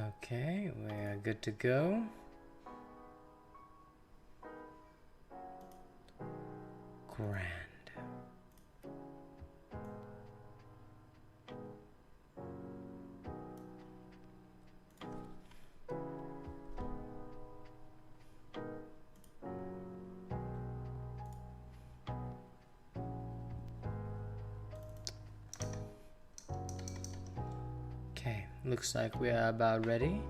Okay, we're good to go. Grand. Okay, looks like we are about ready.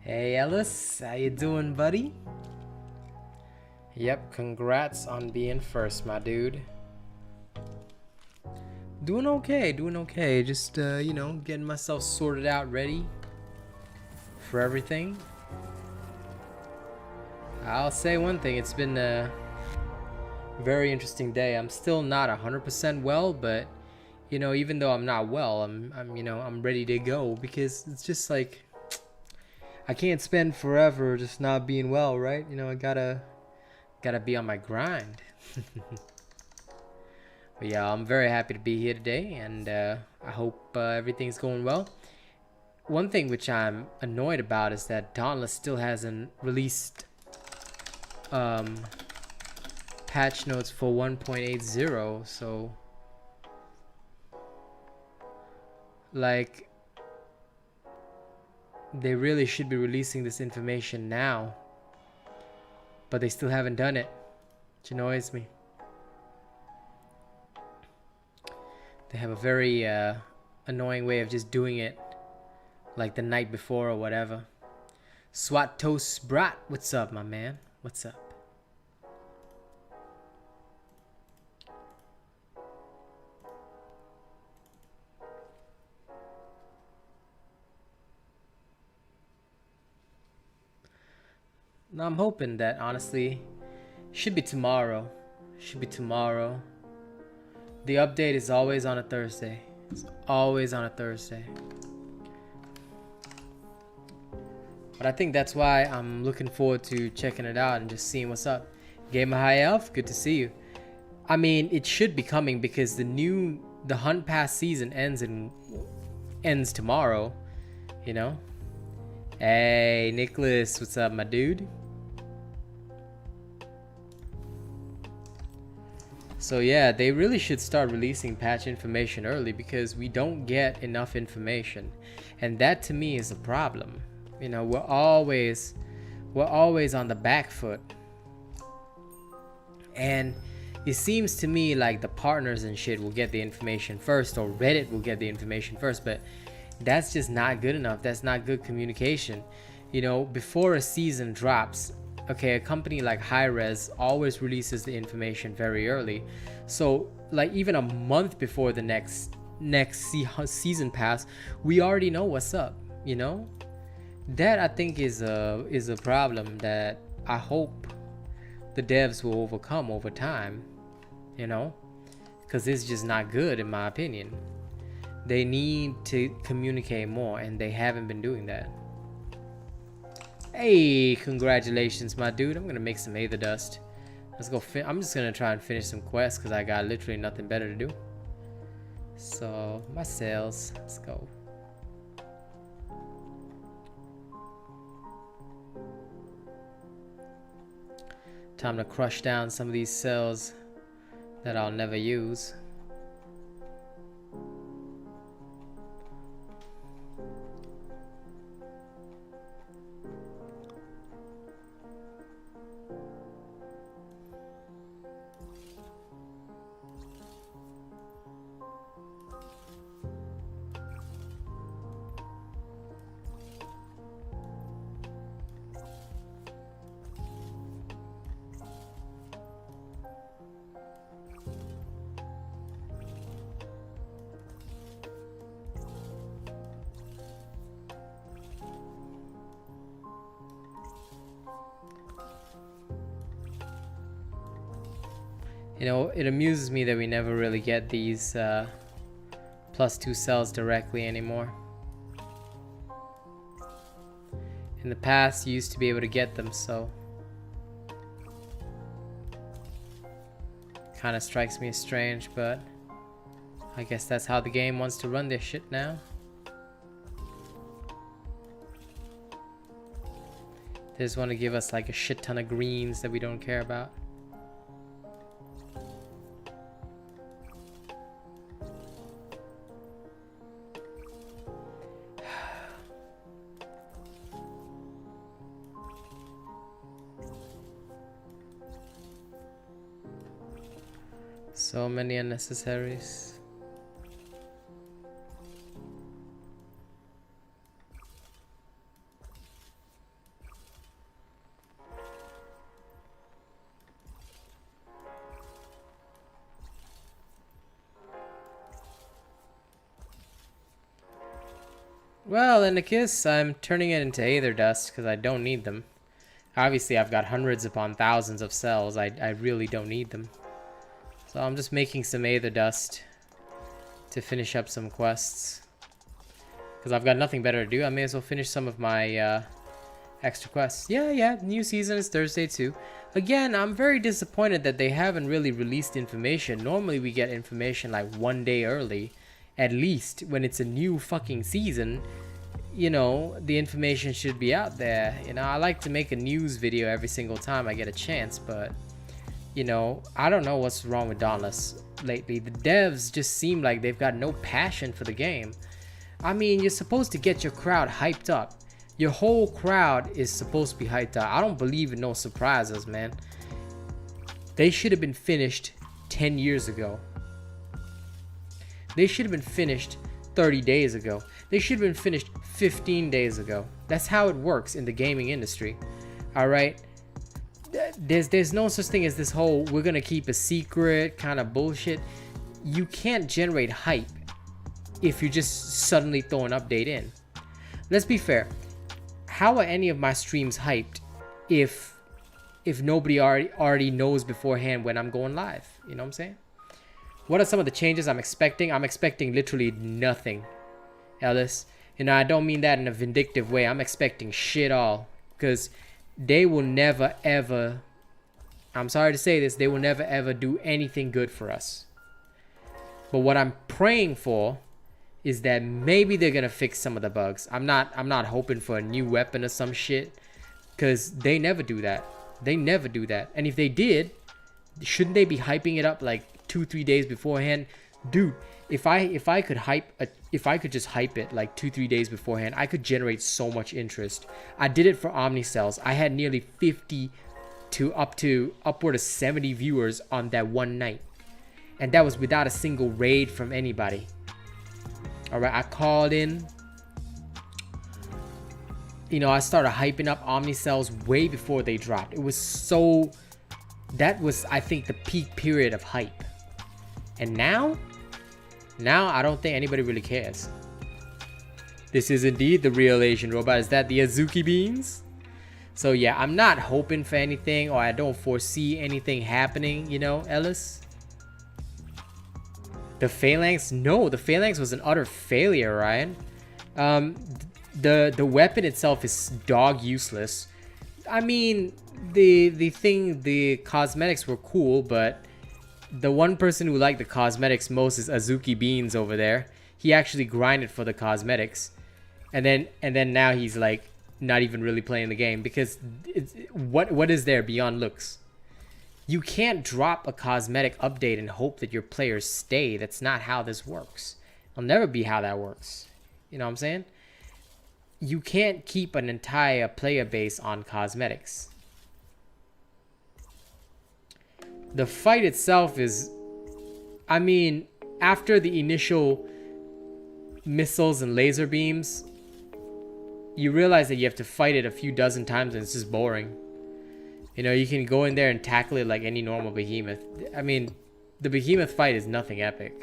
Hey Ellis, how you doing, buddy? Yep, congrats on being first, my dude. Doing okay. Just, you know, getting myself sorted out, ready for everything. I'll say one thing, it's been a very interesting day. I'm still not 100% well, but, you know, even though I'm not well, I'm ready to go, because it's just like, I can't spend forever just not being well, right? You know, I gotta be on my grind. But yeah, I'm very happy to be here today, and I hope everything's going well. One thing which I'm annoyed about is that Dauntless still hasn't released patch notes for 1.80, so like they really should be releasing this information now, but they still haven't done it, which annoys me. They have a very annoying way of just doing it like the night before or whatever. Swat Toast Brat, what's up, my man? What's up? Now I'm hoping that, honestly, should be tomorrow. The update is always on a Thursday. It's always on a Thursday. But I think that's why I'm looking forward to checking it out and just seeing what's up. Gamer High Elf, good to see you. I mean, it should be coming because the Hunt Pass season ends tomorrow, you know? Hey, Nicholas, what's up, my dude? So yeah, they really should start releasing patch information early, because we don't get enough information, and that to me is a problem. You know, we're always on the back foot, and it seems to me like the partners and shit will get the information first, or Reddit will get the information first, but that's just not good enough. That's not good communication. You know, before a season drops, okay, a company like Hi-Rez always releases the information very early. So like even a month before the next season pass, we already know what's up, you know? That I think is a problem that I hope the devs will overcome over time, you know? Because it's just not good in my opinion. They need to communicate more, and they haven't been doing that. Hey, congratulations, my dude. I'm gonna make some Aether Dust. Let's go. I'm just gonna try and finish some quests because I got literally nothing better to do. So, my sales. Let's go. Time to crush down some of these cells that I'll never use. You know, it amuses me that we never really get these +2 cells directly anymore. In the past, you used to be able to get them, so kind of strikes me as strange, but I guess that's how the game wants to run their shit now. They just want to give us like a shit ton of greens that we don't care about. So many unnecessaries. Well, in a kiss, I'm turning it into Aether Dust because I don't need them. Obviously, I've got hundreds upon thousands of cells. I really don't need them. So I'm just making some Aether Dust to finish up some quests. Because I've got nothing better to do. I may as well finish some of my extra quests. Yeah, new season is Thursday too. Again, I'm very disappointed that they haven't really released information. Normally we get information like one day early. At least when it's a new fucking season, you know, the information should be out there. You know, I like to make a news video every single time I get a chance, but you know, I don't know what's wrong with Dauntless lately. The devs just seem like they've got no passion for the game. I mean, you're supposed to get your crowd hyped up. Your whole crowd is supposed to be hyped up. I don't believe in no surprises, man. They should have been finished 10 years ago. They should have been finished 30 days ago. They should have been finished 15 days ago. That's how it works in the gaming industry. All right? There's no such thing as this whole we're gonna keep a secret kind of bullshit. You can't generate hype if you just suddenly throw an update in. Let's be fair. How are any of my streams hyped if nobody already knows beforehand when I'm going live? You know what I'm saying? What are some of the changes I'm expecting? I'm expecting literally nothing, Ellis. You know, I don't mean that in a vindictive way. I'm expecting shit all. Because they will never ever, I'm sorry to say this, they will never ever do anything good for us. But what I'm praying for is that maybe they're gonna fix some of the bugs. I'm not hoping for a new weapon or some shit, because they never do that. They never do that. And if they did, shouldn't they be hyping it up like 2-3 days beforehand? Dude, if I could just hype it like 2-3 days beforehand, I could generate so much interest. I did it for Omnicells. I had nearly 50 to upward of 70 viewers on that one night, and that was without a single raid from anybody. All right, I called in. You know, I started hyping up Omnicells way before they dropped. It was so, that was, I think, the peak period of hype. And now I don't think anybody really cares. This is indeed the real Asian robot. Is that the Azuki beans? So yeah, I'm not hoping for anything, or I don't foresee anything happening, you know, Ellis. The Phalanx? No, the Phalanx was an utter failure, Ryan. The weapon itself is dog useless. I mean, the cosmetics were cool, but the one person who liked the cosmetics most is Azuki Beans over there. He actually grinded for the cosmetics, and then now he's like not even really playing the game, because what is there beyond looks? You can't drop a cosmetic update and hope that your players stay. That's not how this works. It'll never be how that works. You know what I'm saying? You can't keep an entire player base on cosmetics. The fight itself is, I mean, after the initial missiles and laser beams, you realize that you have to fight it a few dozen times and it's just boring. You know, you can go in there and tackle it like any normal behemoth. I mean, the behemoth fight is nothing epic.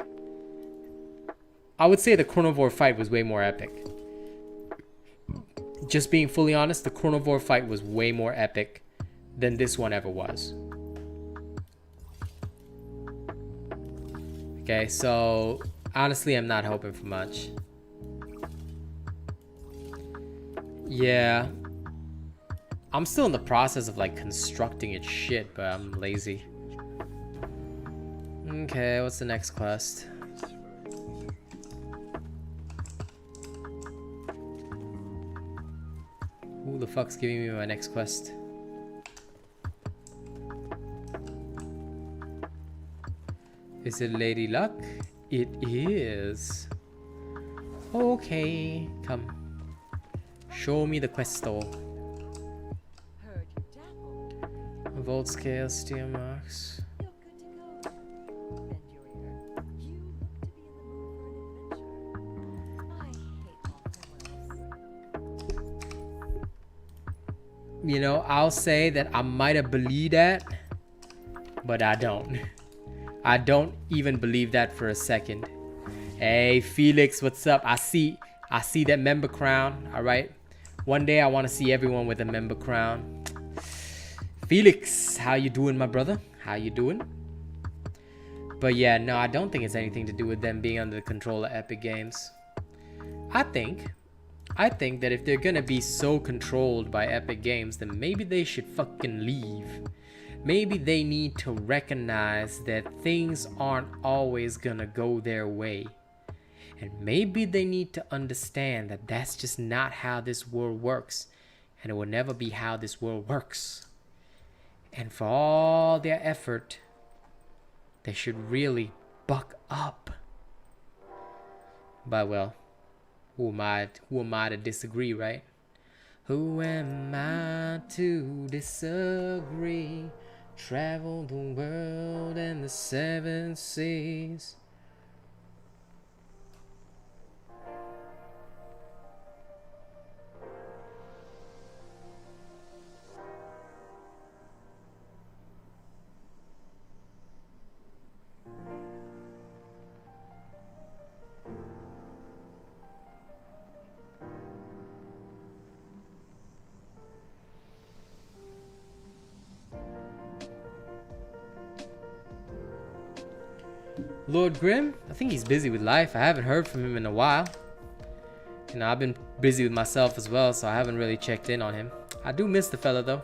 I would say the Chronovore fight was way more epic. Just being fully honest, the Chronovore fight was way more epic than this one ever was. Okay, so honestly, I'm not hoping for much. Yeah, I'm still in the process of like constructing its shit, but I'm lazy. Okay, what's the next quest? Who the fuck's giving me my next quest? Is it Lady Luck? It is. Okay, come. Show me the questo. Volt scale, steel marks. You know, I'll say that I might have believed that, but I don't. I don't even believe that for a second. Hey, Felix, what's up? I see that member crown. All right. One day I want to see everyone with a member crown. Felix, how you doing, my brother? How you doing? But yeah, no, I don't think it's anything to do with them being under the control of Epic Games. I think that if they're gonna be so controlled by Epic Games, then maybe they should fucking leave. Maybe they need to recognize that things aren't always gonna go their way. And maybe they need to understand that that's just not how this world works. And it will never be how this world works. And for all their effort, they should really buck up. But well, who am I to disagree, right? Who am I to disagree? Travel the world and the 7 seas. Lord Grimm, I think he's busy with life. I haven't heard from him in a while. You know, I've been busy with myself as well, so I haven't really checked in on him. I do miss the fella though.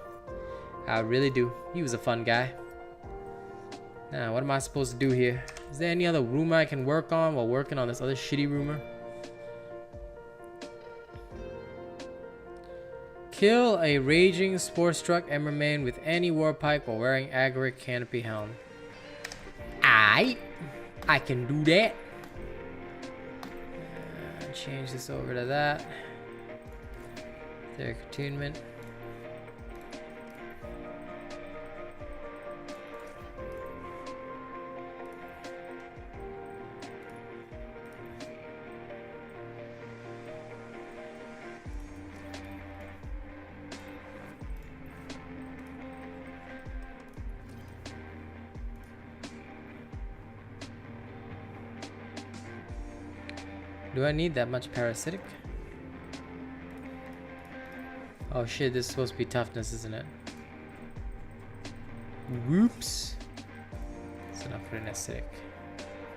I really do. He was a fun guy. Now, what am I supposed to do here? Is there any other rumor I can work on while working on this other shitty rumor? Kill a raging, spore-struck Embermane with any warpike while wearing Agaric Canopy Helm. Aight. I can do that. Change this over to that. Their attunement. Do I need that much parasitic? Oh shit, this is supposed to be toughness, isn't it? Whoops. It's enough for an acidic.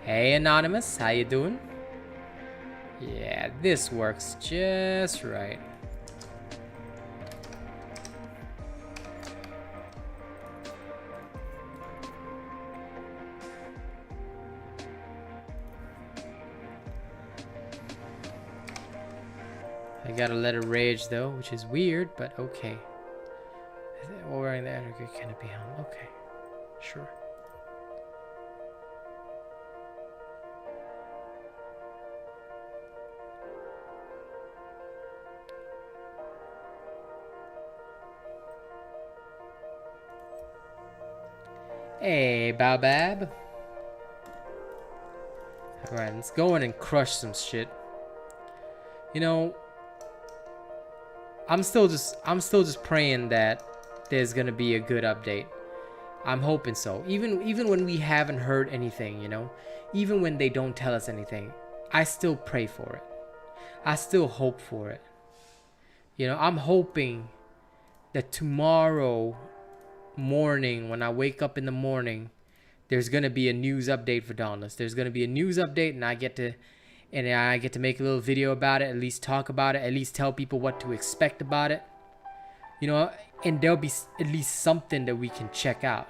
Hey Anonymous, how you doing? Yeah, this works just right. I gotta let it rage though, which is weird, but okay. While wearing the energy canopy helm. Okay, sure. Hey, Baobab. Alright, let's go in and crush some shit. You know, I'm still just praying that there's gonna be a good update. I'm hoping so. Even when we haven't heard anything, you know, even when they don't tell us anything, I still pray for it. I still hope for it. You know, I'm hoping that tomorrow morning, when I wake up in the morning, there's gonna be a news update for Dauntless. There's gonna be a news update, and I get to make a little video about it, at least talk about it, at least tell people what to expect about it. you know, and there'll be at least something that we can check out.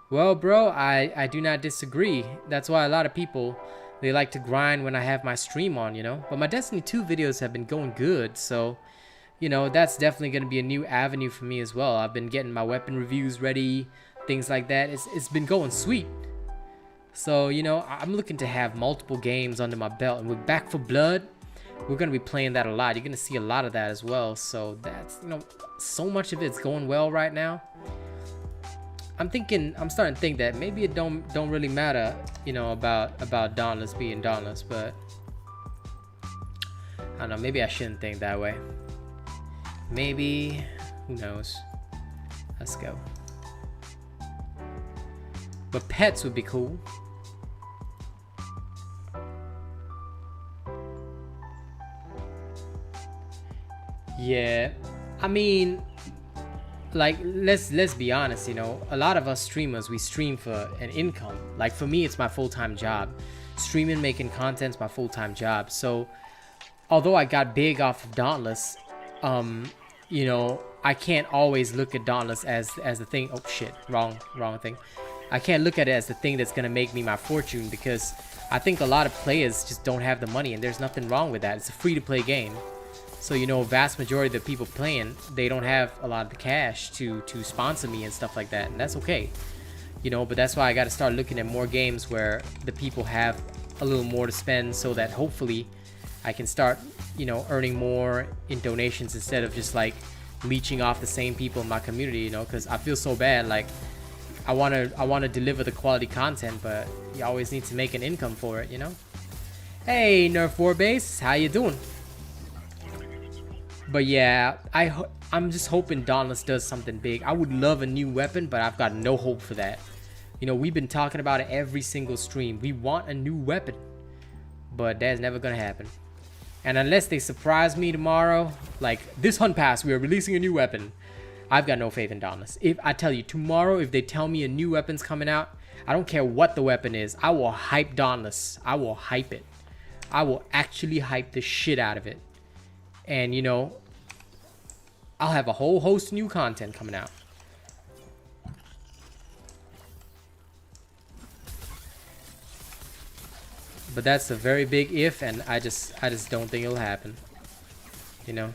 Well, bro, I do not disagree. That's why a lot of people, they like to grind when I have my stream on, you know. But my Destiny 2 videos have been going good, so, you know, that's definitely going to be a new avenue for me as well. I've been getting my weapon reviews ready, things like that. It's been going sweet. So, you know, I'm looking to have multiple games under my belt. And with Back 4 Blood, we're going to be playing that a lot. You're going to see a lot of that as well. So that's, you know, so much of it's going well right now. I'm starting to think that maybe it don't really matter, you know, about Dauntless being Dauntless, but I don't know, maybe I shouldn't think that way. Maybe, who knows? Let's go. But pets would be cool. Yeah, I mean, like, let's be honest, you know, a lot of us streamers, we stream for an income. Like, for me, it's my full-time job. Streaming, making content's my full-time job. So although I got big off of Dauntless, you know, I can't always look at Dauntless as the thing. Oh shit, wrong thing. I can't look at it as the thing that's gonna make me my fortune, because I think a lot of players just don't have the money, and there's nothing wrong with that. It's a free-to-play game. So, you know, vast majority of the people playing, they don't have a lot of the cash to sponsor me and stuff like that. And that's okay. You know, but that's why I got to start looking at more games where the people have a little more to spend, so that hopefully I can start, you know, earning more in donations instead of just like leeching off the same people in my community, you know, because I feel so bad. Like, I want to deliver the quality content, but you always need to make an income for it, you know. Hey, Nerf Warbase, how you doing? But yeah, I'm just hoping Dauntless does something big. I would love a new weapon, but I've got no hope for that. You know, we've been talking about it every single stream. We want a new weapon, but that's never gonna happen. And unless they surprise me tomorrow, like this hunt pass, we are releasing a new weapon, I've got no faith in Dauntless. If I tell you tomorrow, if they tell me a new weapon's coming out, I don't care what the weapon is, I will hype Dauntless. I will hype it. I will actually hype the shit out of it. And, you know, I'll have a whole host of new content coming out. But that's a very big if, and I just don't think it'll happen. You know?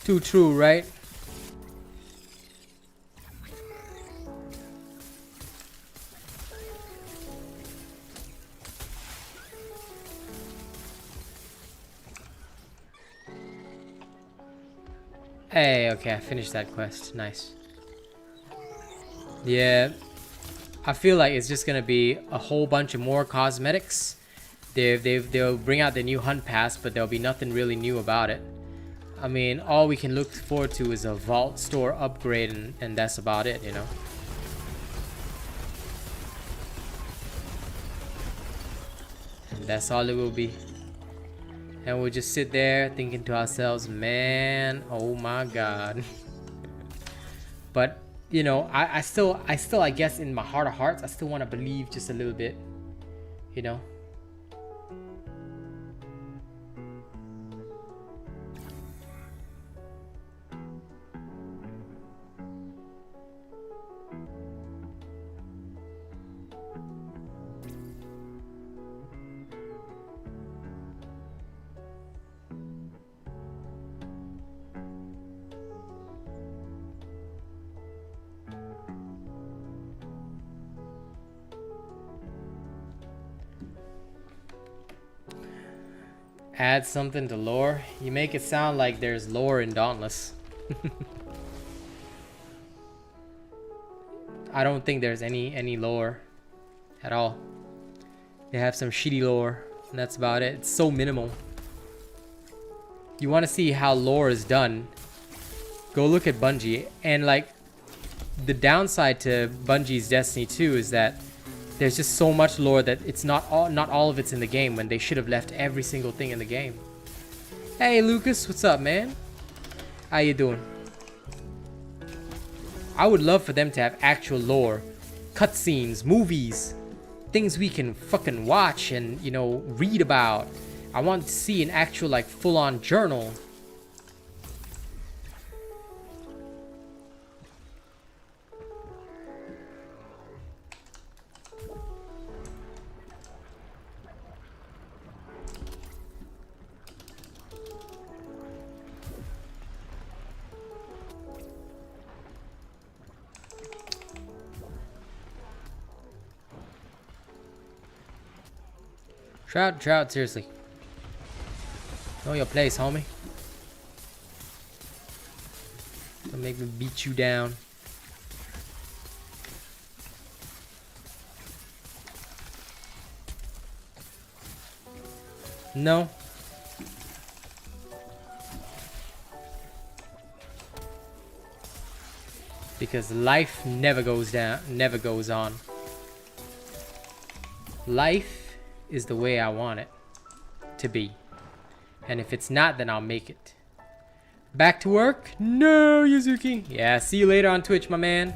Too true, right? Hey, okay, I finished that quest. Nice. Yeah, I feel like it's just gonna be a whole bunch of more cosmetics. They'll bring out the new hunt pass, but there'll be nothing really new about it. I mean, all we can look forward to is a vault store upgrade, and that's about it, you know. And that's all it will be. And we'll just sit there thinking to ourselves, man, oh my god. But, you know, I still, I guess in my heart of hearts, I still want to believe just a little bit, you know. Add something to lore? You make it sound like there's lore in Dauntless. I don't think there's any lore at all. They have some shitty lore, and that's about it. It's so minimal. You want to see how lore is done, go look at Bungie. And like, the downside to Bungie's Destiny 2 is that there's just so much lore that it's not all of it's in the game, when they should have left every single thing in the game. Hey Lucas, what's up, man? How you doing? I would love for them to have actual lore, cutscenes, movies, things we can fucking watch and, you know, read about. I want to see an actual, like, full-on journal. Trout, seriously. Know your place, homie. Don't make me beat you down. No. Because life never goes down, never goes on. Life is the way I want it to be. And if it's not, then I'll make it. Back to work? No, Yuzuki. Yeah, see you later on Twitch, my man.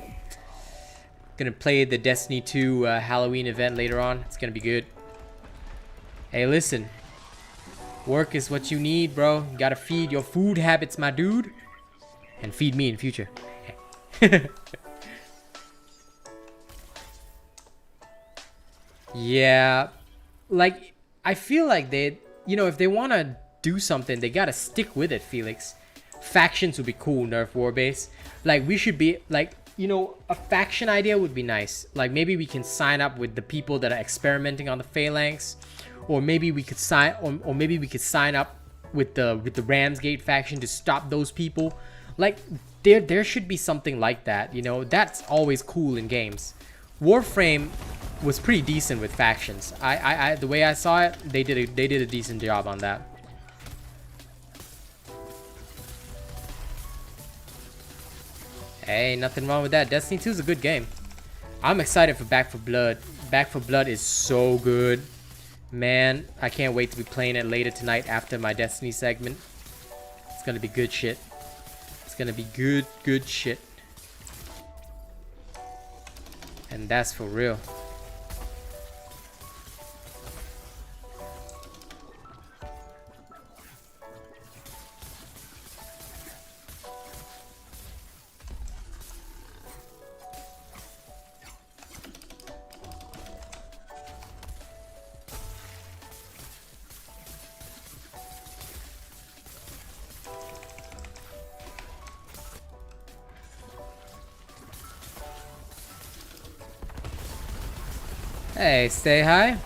Gonna play the Destiny 2 Halloween event later on. It's gonna be good. Hey, listen. Work is what you need, bro. You gotta feed your food habits, my dude. And feed me in future. Yeah. Like, I feel like they, you know, if they want to do something, they got to stick with it, Felix. Factions would be cool, Nerf Warbase. Like, we should be, like, you know, a faction idea would be nice. Like, maybe we can sign up with the people that are experimenting on the Phalanx. Or maybe we could sign, or maybe we could sign up with the Ramsgate faction to stop those people. Like, there should be something like that, you know. That's always cool in games. Warframe was pretty decent with factions. The way I saw it, they did a decent job on that. Hey, nothing wrong with that. Destiny 2 is a good game. I'm excited for Back 4 Blood. Back 4 Blood is so good. Man, I can't wait to be playing it later tonight after my Destiny segment. It's gonna be good shit. It's gonna be good shit. And that's for real. Hey, stay high.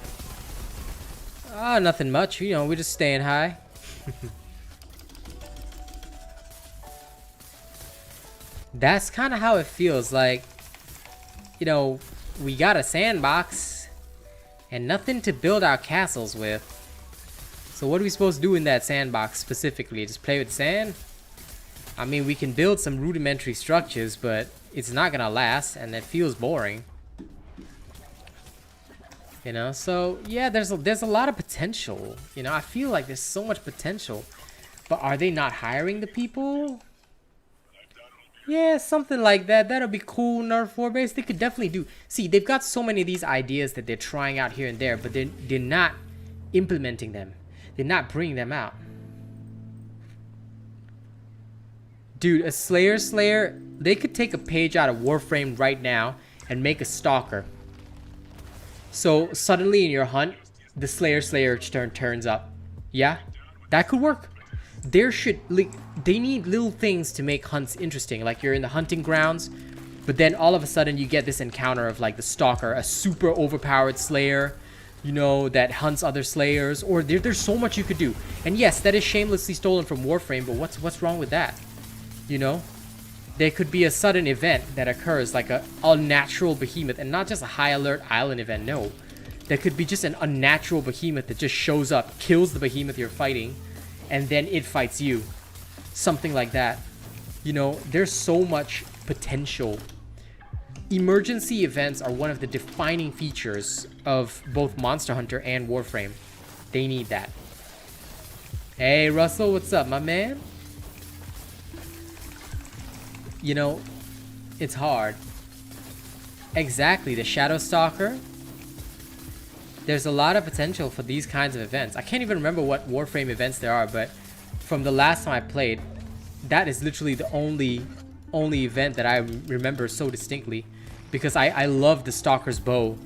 Ah, nothing much. You know, we're just staying high. That's kind of how it feels. Like, you know, we got a sandbox and nothing to build our castles with. So what are we supposed to do in that sandbox specifically? Just play with sand? I mean, we can build some rudimentary structures, but it's not gonna last and it feels boring. You know, so yeah, there's a lot of potential. You know, I feel like there's so much potential, but are they not hiring the people? Yeah, something like that. That'll be cool. Nerf Warbase, they could definitely do. See, they've got so many of these ideas that they're trying out here and there, but they're not implementing them. They're not bringing them out. Dude, a Slayer, they could take a page out of Warframe right now and make a Stalker. So suddenly in your hunt, the Slayer turns up. Yeah, that could work. There should, like, they need little things to make hunts interesting. Like, you're in the hunting grounds, but then all of a sudden you get this encounter of, like, the Stalker, a super overpowered Slayer, you know, that hunts other Slayers. Or there's so much you could do. And yes, that is shamelessly stolen from Warframe, but what's wrong with that? You know? There could be a sudden event that occurs, like a unnatural behemoth, and not just a high alert island event, no. There could be just an unnatural behemoth that just shows up, kills the behemoth you're fighting, and then it fights you. Something like that. You know, there's so much potential. Emergency events are one of the defining features of both Monster Hunter and Warframe. They need that. Hey, Russell, what's up, my man? You know, it's hard. Exactly, the Shadow Stalker. There's a lot of potential for these kinds of events. I can't even remember what Warframe events there are, but from the last time I played, that is literally the only event that I remember so distinctly, because I love the Stalker's bow.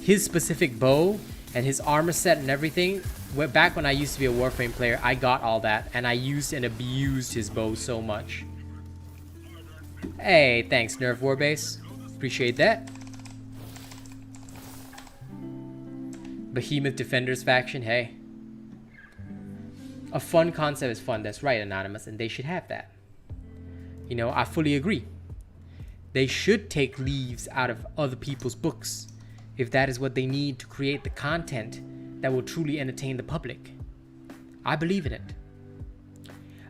His specific bow and his armor set and everything. Back when I used to be a Warframe player, I got all that, and I used and abused his bow so much. Hey, thanks, Nerf Warbase. Appreciate that. Behemoth Defenders faction, hey. A fun concept is fun, that's right, Anonymous, and they should have that. You know, I fully agree. They should take leaves out of other people's books if that is what they need to create the content that will truly entertain the public. I believe in it.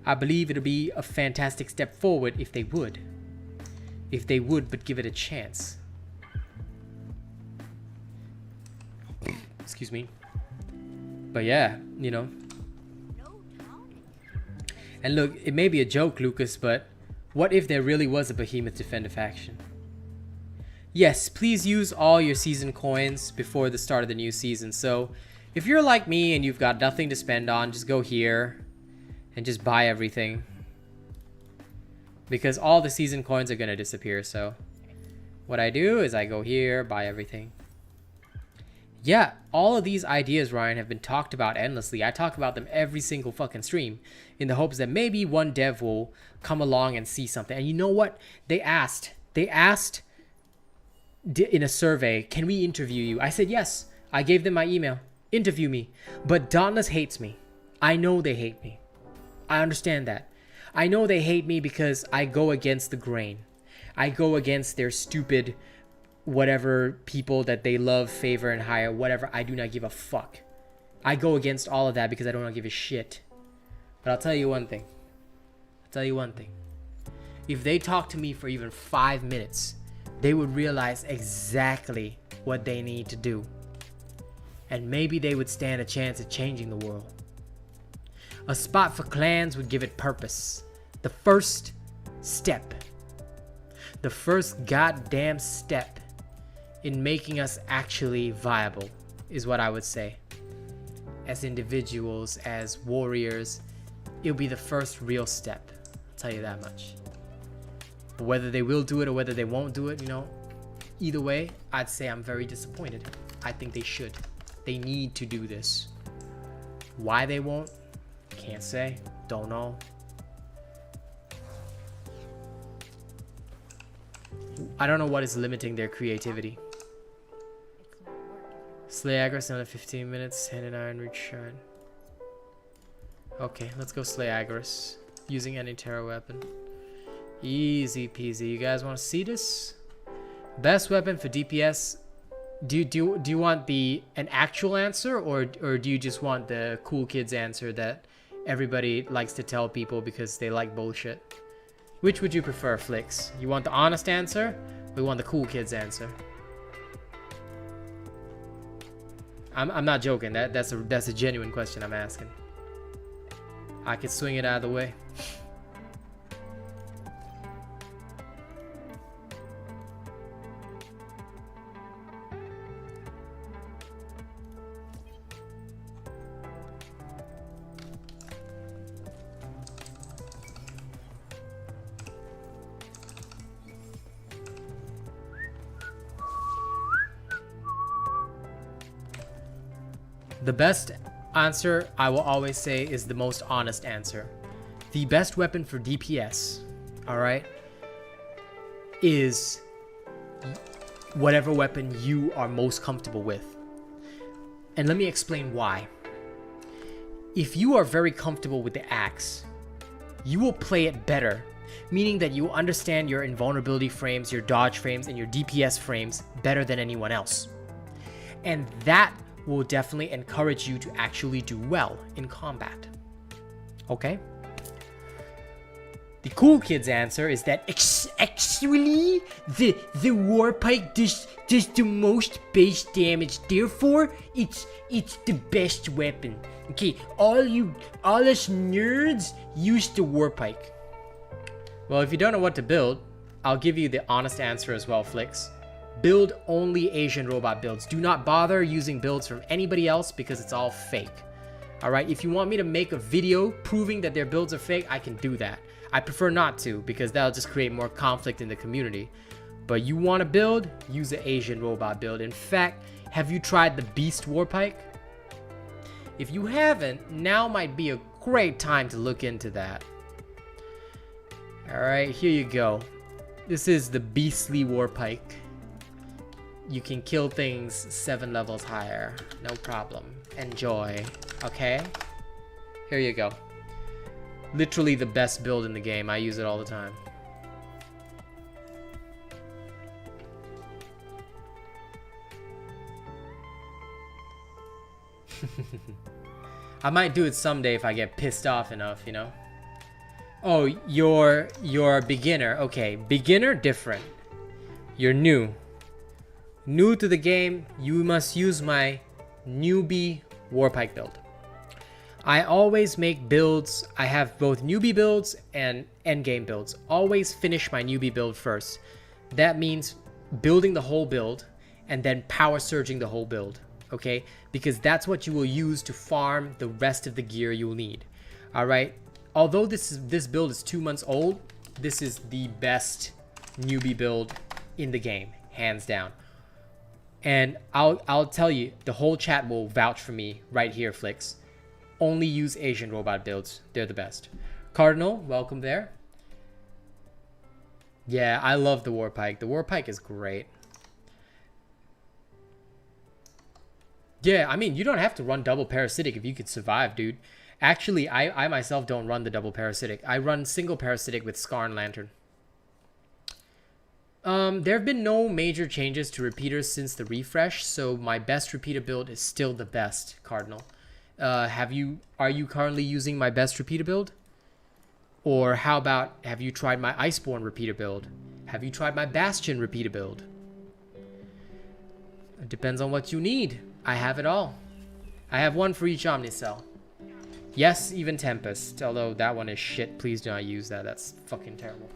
I believe it'll be a fantastic step forward if they would. If they would but give it a chance. Excuse me. But yeah, you know. And look, it may be a joke, Lucas, but what if there really was a Behemoth Defender faction? Yes, please use all your season coins before the start of the new season. So if you're like me and you've got nothing to spend on, just go here and just buy everything. Because all the season coins are going to disappear. So what I do is I go here, buy everything. Yeah, all of these ideas, Ryan, have been talked about endlessly. I talk about them every single fucking stream in the hopes that maybe one dev will come along and see something. And you know what? They asked in a survey, can we interview you? I said yes. I gave them my email. Interview me. But Dauntless hates me. I know they hate me. I understand that. I know they hate me because I go against the grain. I go against their stupid whatever people that they love, favor, and hire, whatever. I do not give a fuck. I go against all of that because I don't give a shit. But I'll tell you one thing. If they talk to me for even 5 minutes, they would realize exactly what they need to do. And maybe they would stand a chance at changing the world. A spot for clans would give it purpose. The first step. The first goddamn step in making us actually viable is what I would say. As individuals, as warriors, it'll be the first real step. I'll tell you that much. But whether they will do it or whether they won't do it, you know, either way, I'd say I'm very disappointed. I think they should. They need to do this. Why they won't? Can't say. Don't know. I don't know what is limiting their creativity. Slay Agros another 15 minutes. Hand and Iron Reach Shrine. Okay, let's go Slay Agros. Using any terror weapon. Easy peasy. You guys want to see this? Best weapon for DPS. Do you want an actual answer or do you just want the cool kids answer that everybody likes to tell people because they like bullshit? Which would you prefer, Flix? You want the honest answer or you want the cool kids answer? I'm not joking. That's a genuine question I'm asking. I could swing it either way. The best answer, I will always say, is the most honest answer. The best weapon for DPS, alright, is whatever weapon you are most comfortable with. And let me explain why. If you are very comfortable with the axe, you will play it better, meaning that you will understand your invulnerability frames, your dodge frames, and your DPS frames better than anyone else. And that will definitely encourage you to actually do well in combat. Okay? The cool kid's answer is that actually the war pike does the most base damage. Therefore, it's the best weapon. Okay, all us nerds use the war pike. Well, if you don't know what to build, I'll give you the honest answer as well, Flix. Build only Asian robot builds. Do not bother using builds from anybody else because it's all fake. Alright, if you want me to make a video proving that their builds are fake, I can do that. I prefer not to because that'll just create more conflict in the community. But you want to build, use an Asian robot build. In fact, have you tried the Beast Warpike? If you haven't, now might be a great time to look into that. Alright, here you go. This is the Beastly Warpike. You can kill things 7 levels higher. No problem. Enjoy. Okay? Here you go. Literally the best build in the game. I use it all the time. I might do it someday if I get pissed off enough, you know? Oh, you're a beginner. Okay, beginner, different. You're new. New to the game, you must use my newbie Warpike build. I always make builds. I have both newbie builds and endgame builds. Always finish my newbie build first. That means building the whole build and then power surging the whole build. Okay? Because that's what you will use to farm the rest of the gear you'll need. Alright? Although this build is 2 months old, this is the best newbie build in the game. Hands down. And I'll tell you, the whole chat will vouch for me right here, Flix. Only use Asian robot builds. They're the best. Cardinal, welcome there. Yeah, I love the Warpike. The Warpike is great. Yeah, I mean, you don't have to run double parasitic if you could survive, dude. Actually, I myself don't run the double parasitic. I run single parasitic with Scar and Lantern. There have been no major changes to repeaters since the refresh, so my best repeater build is still the best, Cardinal. Are you currently using my best repeater build? Or how about, have you tried my Iceborne repeater build? Have you tried my Bastion repeater build? It depends on what you need. I have it all. I have one for each Omnicell. Yes, even Tempest, although that one is shit. Please do not use that. That's fucking terrible.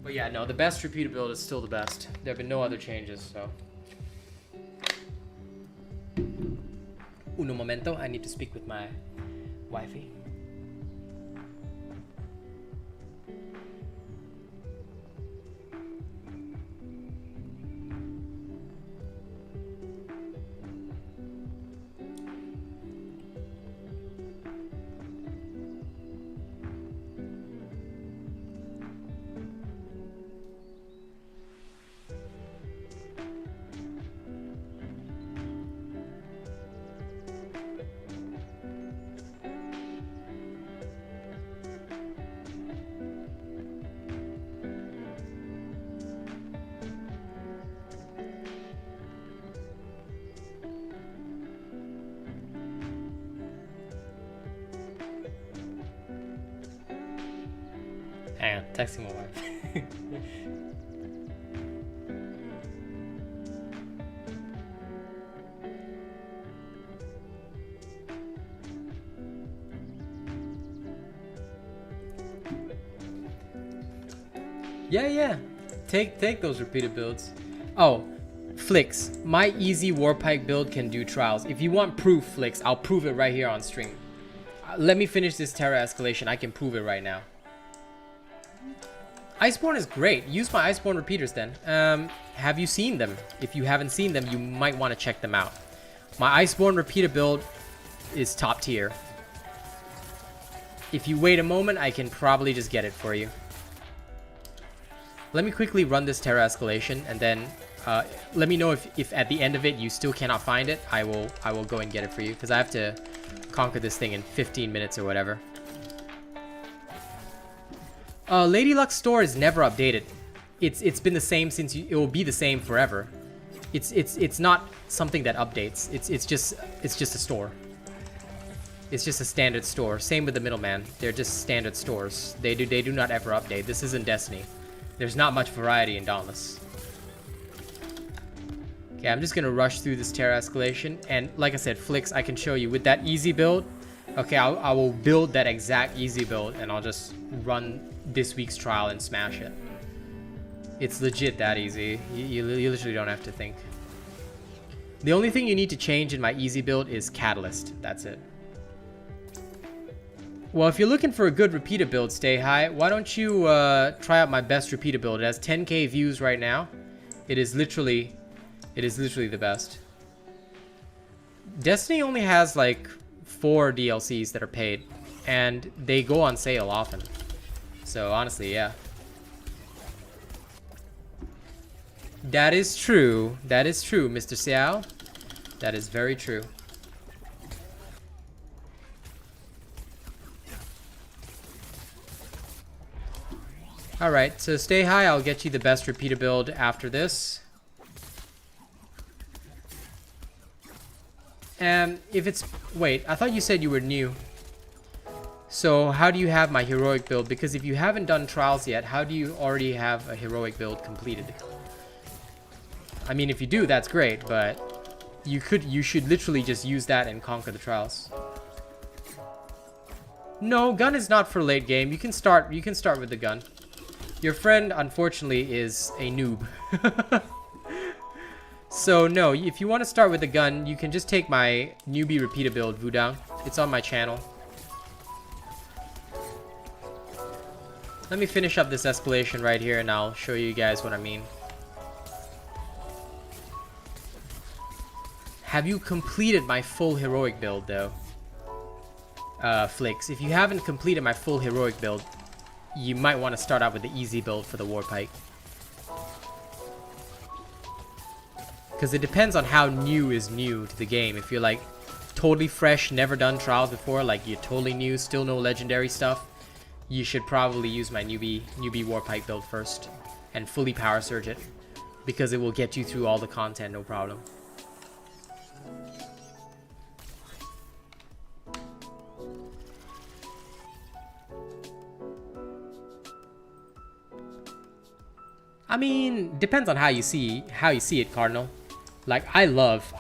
But yeah, no, the best repeater build is still the best. There have been no other changes, so. Uno momento, I need to speak with my wifey. Hang on, texting my wife. Yeah. Take those repeated builds. Oh, Flix, my easy Warpike build can do trials. If you want proof, Flix, I'll prove it right here on stream. Let me finish this Terra escalation. I can prove it right now. Iceborne is great. Use my Iceborne repeaters then. Have you seen them? If you haven't seen them, you might want to check them out. My Iceborne repeater build is top tier. If you wait a moment, I can probably just get it for you. Let me quickly run this Terra escalation and then let me know if at the end of it you still cannot find it. I will go and get it for you because I have to conquer this thing in 15 minutes or whatever. Lady Luck's store is never updated. It's been the same since it will be the same forever. It's not something that updates. It's just a store. It's just a standard store. Same with the middleman. They're just standard stores. They do not ever update. This isn't Destiny. There's not much variety in Dauntless. Okay, I'm just gonna rush through this Terra escalation, and like I said, Flix, I can show you with that easy build. Okay, I will build that exact easy build, and I'll just run this week's trial and smash it. It's legit that easy. You literally don't have to think. The only thing you need to change in my easy build is Catalyst. That's it. Well, if you're looking for a good repeater build, Stay High, why don't you try out my best repeater build? It has 10k views right now. It is literally the best. Destiny only has like 4 DLCs that are paid, and they go on sale often. So honestly, yeah. That is true. That is true, Mr. Xiao. That is very true. Alright, so Stay High, I'll get you the best repeater build after this. And if it's... Wait, I thought you said you were new. So how do you have my heroic build? Because if you haven't done trials yet, how do you already have a heroic build completed? I mean, if you do, that's great, but you should literally just use that and conquer the trials. No, gun is not for late game. You can start with the gun. Your friend, unfortunately, is a noob. So, no, if you want to start with the gun, you can just take my newbie repeater build, Wudang. It's on my channel. Let me finish up this escalation right here, and I'll show you guys what I mean. Have you completed my full heroic build, though? Flix, if you haven't completed my full heroic build, you might want to start out with the easy build for the Warpike. Because it depends on how new is new to the game. If you're like totally fresh, never done trials before, like you're totally new, still no legendary stuff, you should probably use my newbie Warpike build first and fully power surge it, because it will get you through all the content, no problem. I mean, depends on how you see it, Cardinal. Like, I love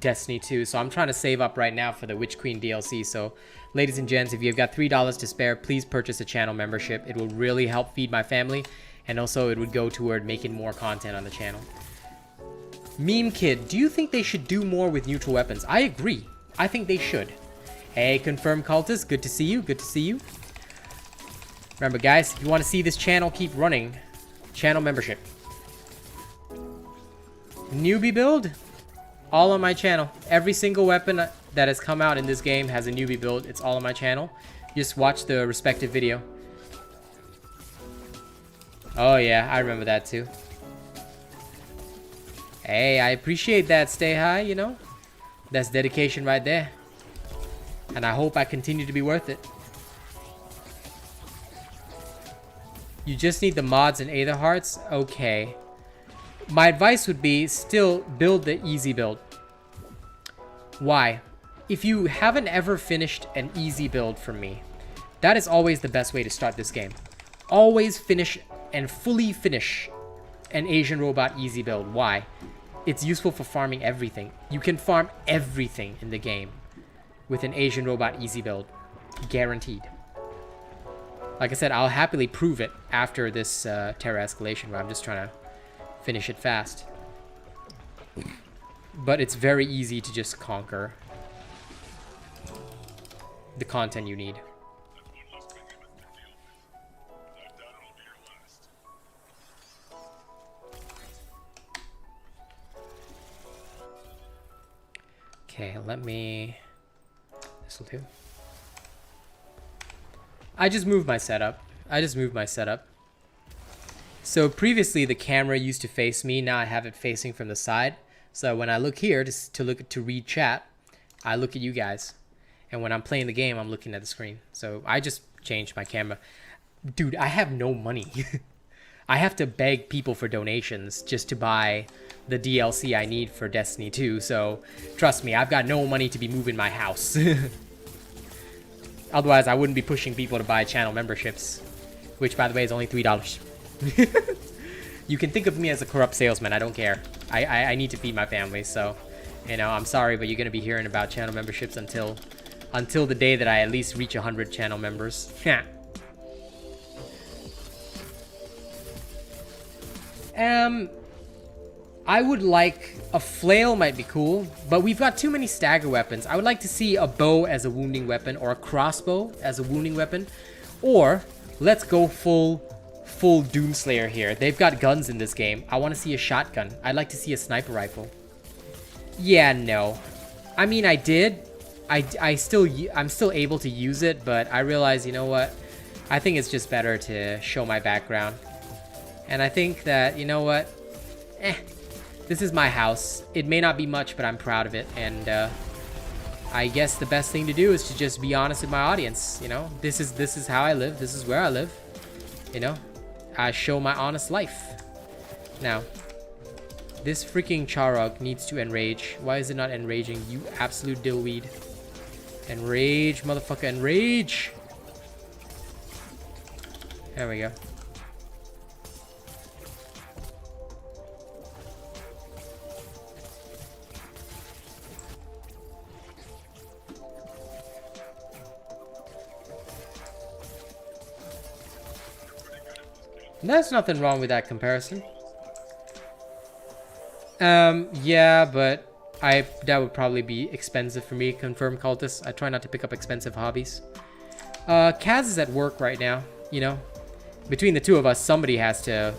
Destiny 2, so I'm trying to save up right now for the Witch Queen DLC. So, ladies and gents, if you've got $3 to spare, please purchase a channel membership. It will really help feed my family, and also it would go toward making more content on the channel. Meme Kid, do you think they should do more with neutral weapons? I agree. I think they should. Hey, Confirmed Cultist, good to see you. Good to see you. Remember, guys, if you want to see this channel keep running, channel membership. Newbie build, all on my channel. Every single weapon that has come out in this game has a newbie build. It's all on my channel. Just watch the respective video. Oh yeah, I remember that too. Hey, I appreciate that, Stay High, you know. That's dedication right there. And I hope I continue to be worth it. You just need the mods and Aether Hearts? Okay. My advice would be still build the easy build. Why? If you haven't ever finished an easy build from me, that is always the best way to start this game. Always finish and fully finish an Asian Robot easy build. Why? It's useful for farming everything. You can farm everything in the game with an Asian Robot easy build. Guaranteed. Like I said, I'll happily prove it after this Terra escalation where I'm just trying to finish it fast. But it's very easy to just conquer the content you need. Okay, let me... This will do. I just moved my setup. So previously the camera used to face me. Now I have it facing from the side. So when I look here to read chat, I look at you guys. And when I'm playing the game, I'm looking at the screen. So I just changed my camera. Dude, I have no money. I have to beg people for donations just to buy the DLC I need for Destiny 2, so trust me, I've got no money to be moving my house. Otherwise, I wouldn't be pushing people to buy channel memberships, which, by the way, is only $3. You can think of me as a corrupt salesman. I don't care. I need to feed my family, so, you know, I'm sorry, but you're going to be hearing about channel memberships until the day that I at least reach 100 channel members. I would like a flail might be cool, but we've got too many stagger weapons. I would like to see a bow as a wounding weapon, or a crossbow as a wounding weapon, or let's go full Doomslayer here. They've got guns in this game. I want to see a shotgun. I'd like to see a sniper rifle. Yeah, no. I mean, I did. I'm still able to use it, but I realize, you know what? I think it's just better to show my background. And I think that, you know what? This is my house. It may not be much, but I'm proud of it. And I guess the best thing to do is to just be honest with my audience. You know, this is how I live. This is where I live. You know, I show my honest life. Now, this freaking Charog needs to enrage. Why is it not enraging? You absolute dillweed. Enrage, motherfucker, enrage. There we go. There's nothing wrong with that comparison. Yeah, but that would probably be expensive for me. Confirmed cultist. I try not to pick up expensive hobbies. Kaz is at work right now. You know, between the two of us, somebody has to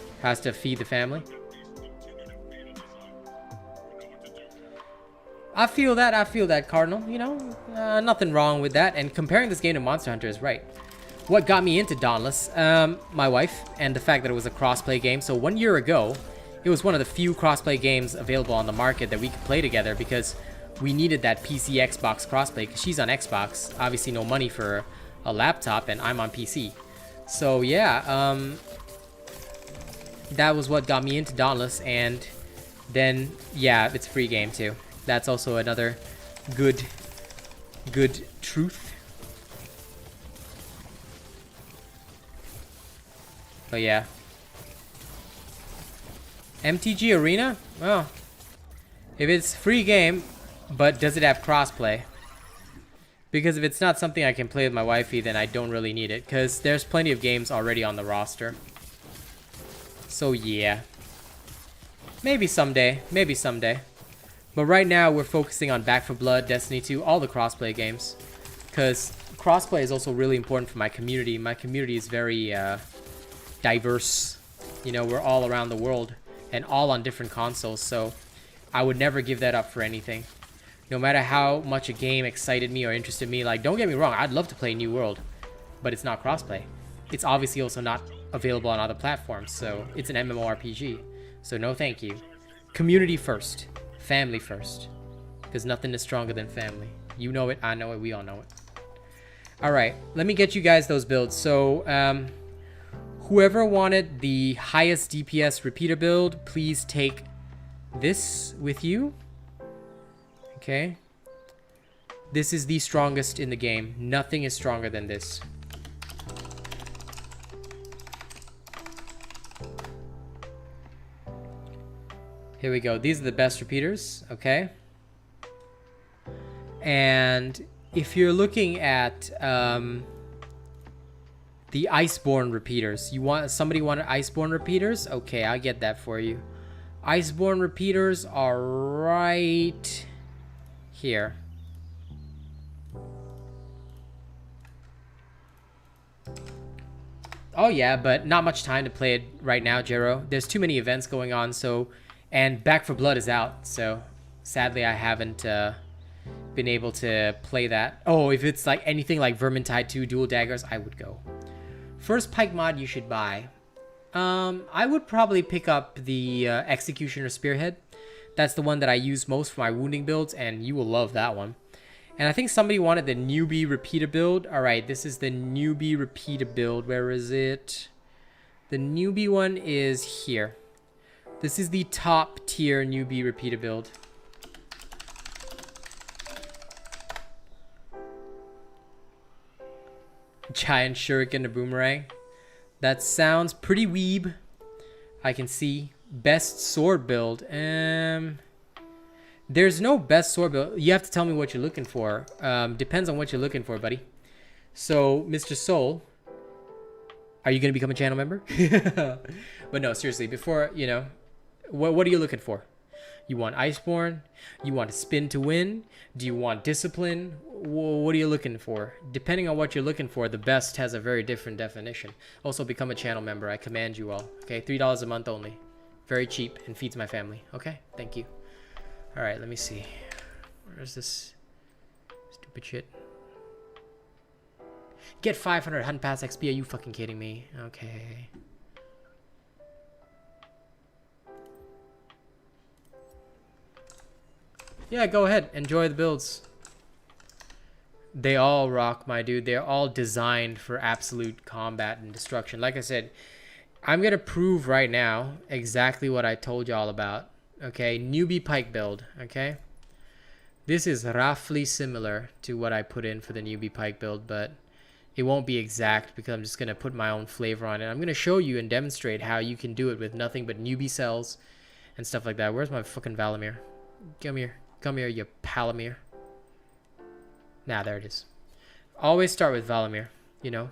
feed the family. I feel that, Cardinal. You know, nothing wrong with that. And comparing this game to Monster Hunter is right. What got me into Dauntless? My wife, and the fact that it was a crossplay game. So 1 year ago, it was one of the few crossplay games available on the market that we could play together because we needed that PC Xbox crossplay because she's on Xbox. Obviously no money for a laptop, and I'm on PC. So yeah, that was what got me into Dauntless. And then, yeah, it's a free game too. That's also another good truth. But yeah. MTG Arena? Well, if it's free game, but does it have crossplay? Because if it's not something I can play with my wifey, then I don't really need it. Because there's plenty of games already on the roster. So yeah. Maybe someday. Maybe someday. But right now, we're focusing on Back 4 Blood, Destiny 2, all the crossplay games. Because crossplay is also really important for my community. My community is very diverse. You know, we're all around the world and all on different consoles, so I would never give that up for anything. No matter how much a game excited me or interested me, like, don't get me wrong, I'd love to play New World, but it's not crossplay. It's obviously also not available on other platforms, so it's an MMORPG. So no thank you. Community first. Family first. Because nothing is stronger than family. You know it, I know it, we all know it. Alright, let me get you guys those builds. So, whoever wanted the highest DPS repeater build, please take this with you. Okay. This is the strongest in the game. Nothing is stronger than this. Here we go. These are the best repeaters. Okay. And if you're looking at the Iceborne repeaters, somebody wanted Iceborne repeaters? Okay, I'll get that for you. Iceborne repeaters are right here. Oh yeah, but not much time to play it right now, Jero. There's too many events going on, so... And Back 4 Blood is out, so... Sadly, I haven't been able to play that. Oh, if it's like anything like Vermintide 2 Dual Daggers, I would go. First Pike mod you should buy. I would probably pick up the Executioner Spearhead. That's the one that I use most for my wounding builds, and you will love that one. And I think somebody wanted the newbie repeater build. Alright, this is the newbie repeater build. Where is it? The newbie one is here. This is the top tier newbie repeater build. Giant shuriken to boomerang. That sounds pretty weeb. I can see. Best sword build. There's no best sword build. You have to tell me what you're looking for. Depends on what you're looking for, buddy. So, Mr. Soul, are you going to become a channel member? But no, seriously, before, you know, what are you looking for? You want Iceborne? You want a spin to win? Do you want discipline? What are you looking for? Depending on what you're looking for, the best has a very different definition. Also, become a channel member. I command you all. Okay, $3 a month only. Very cheap and feeds my family. Okay, thank you. All right, let me see. Where's this stupid shit? Get 500 Hunt Pass XP. Are you fucking kidding me? Okay. Yeah, go ahead. Enjoy the builds. They all rock, my dude. They're all designed for absolute combat and destruction. Like I said, I'm going to prove right now exactly what I told y'all about. Okay, newbie pike build. Okay. This is roughly similar to what I put in for the newbie pike build, but it won't be exact because I'm just going to put my own flavor on it. I'm going to show you and demonstrate how you can do it with nothing but newbie cells and stuff like that. Where's my fucking Valamir? Come here. Come here, you Palamir. Nah, there it is. Always start with Valamir, you know.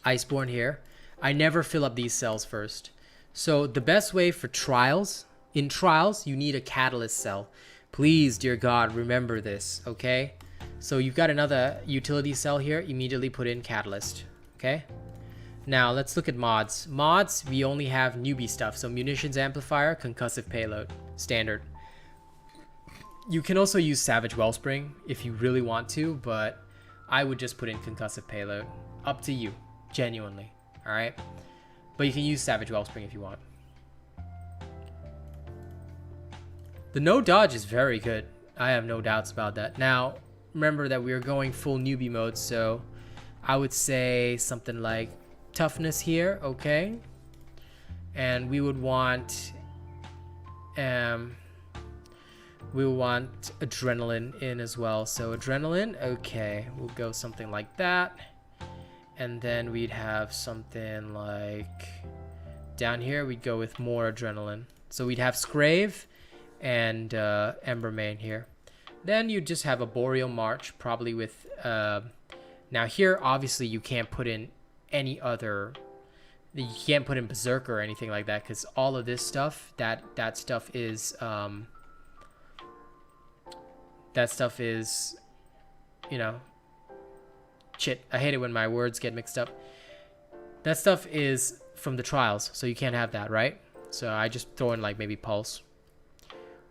Iceborne here. I never fill up these cells first. So the best way for trials, in trials, you need a catalyst cell. Please, dear God, remember this, okay? So you've got another utility cell here. Immediately put in catalyst, okay? Now, let's look at mods. Mods, we only have newbie stuff. So munitions amplifier, concussive payload, standard. You can also use Savage Wellspring if you really want to, but I would just put in concussive payload. Up to you, genuinely, all right? But you can use Savage Wellspring if you want. The no dodge is very good. I have no doubts about that. Now, remember that we are going full newbie mode, so I would say something like toughness here, okay? And we would want adrenaline in as well. So adrenaline, okay, we'll go something like that. And then we'd have something like down here, we'd go with more adrenaline. So we'd have Scrave and Embermane here. Then you just have a Boreal March, probably with now here obviously you can't put in any other, you can't put in Berserker or anything like that, because all of this stuff, that stuff is you know, shit, I hate it when my words get mixed up. That stuff is from the trials, so you can't have that, right? So I just throw in like maybe Pulse.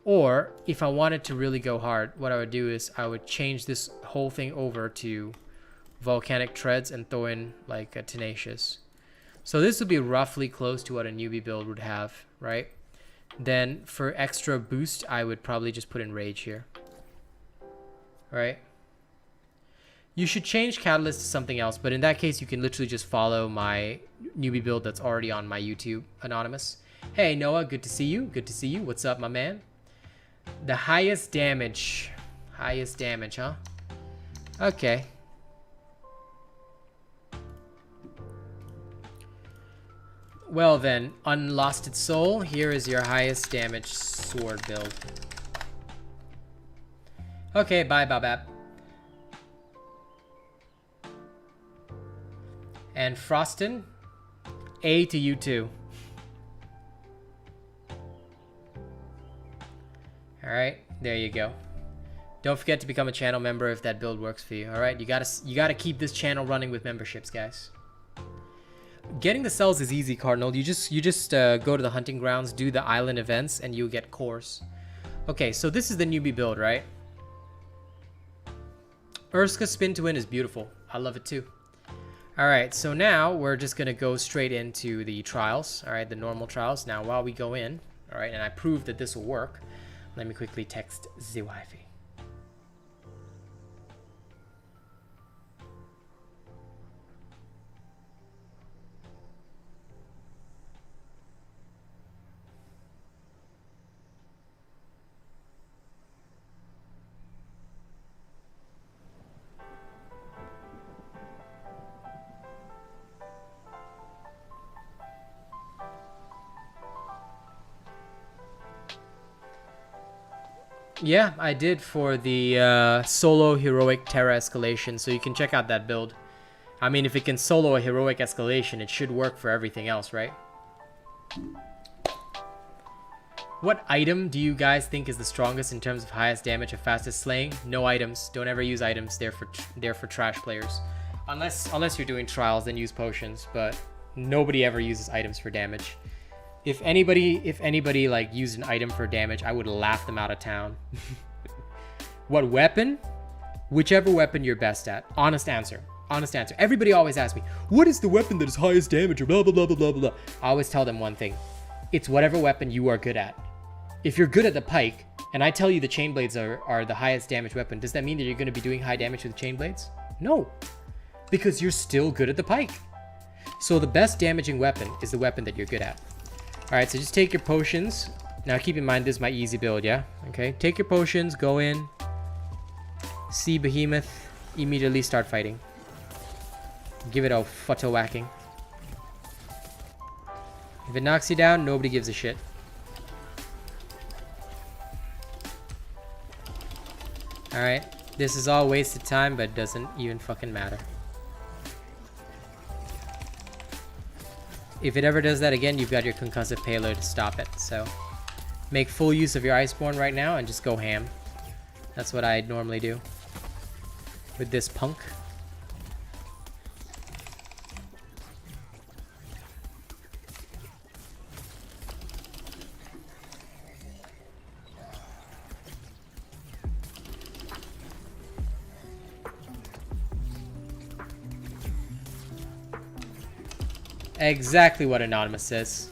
Or if I wanted to really go hard, what I would do is I would change this whole thing over to Volcanic Treads and throw in like a Tenacious. So this would be roughly close to what a newbie build would have, right? Then for extra boost, I would probably just put in Rage here. Right? You should change Catalyst to something else, but in that case, you can literally just follow my newbie build that's already on my YouTube, Anonymous. Hey, Noah, good to see you. Good to see you. What's up, my man? The highest damage. Highest damage, huh? Okay. Well then, Unlosted Soul, here is your highest damage sword build. Okay, bye, Babab. And Frostin, A to you too. Alright, there you go. Don't forget to become a channel member if that build works for you. Alright, you gotta keep this channel running with memberships, guys. Getting the cells is easy, Cardinal. You just go to the hunting grounds, do the island events, and you'll get cores. Okay, so this is the newbie build, right? Urska Spin to Win is beautiful. I love it too. Alright, so now we're just going to go straight into the trials. Alright, the normal trials. Now, while we go in, alright, and I prove that this will work, let me quickly text the wifey. Yeah, I did for the solo heroic Terra escalation, so you can check out that build. I mean, if it can solo a heroic escalation, it should work for everything else, right? What item do you guys think is the strongest in terms of highest damage or fastest slaying? No items. Don't ever use items. They're for trash players. Unless you're doing trials, then use potions. But nobody ever uses items for damage. If anybody like used an item for damage, I would laugh them out of town. What weapon? Whichever weapon you're best at. Honest answer. Honest answer. Everybody always asks me, what is the weapon that is highest damage or blah, blah, blah, blah, blah, blah. I always tell them one thing. It's whatever weapon you are good at. If you're good at the pike, and I tell you the chain blades are the highest damage weapon, does that mean that you're going to be doing high damage with the chain blades? No. Because you're still good at the pike. So the best damaging weapon is the weapon that you're good at. Alright, so just take your potions. Now keep in mind, this is my easy build, yeah? Okay, take your potions, go in. See Behemoth, immediately start fighting. Give it a photo whacking. If it knocks you down, nobody gives a shit. Alright, this is all wasted time, but it doesn't even fucking matter. If it ever does that again, you've got your concussive payload to stop it. So make full use of your Iceborne right now and just go ham. That's what I normally do with this punk. Exactly what Anonymous says.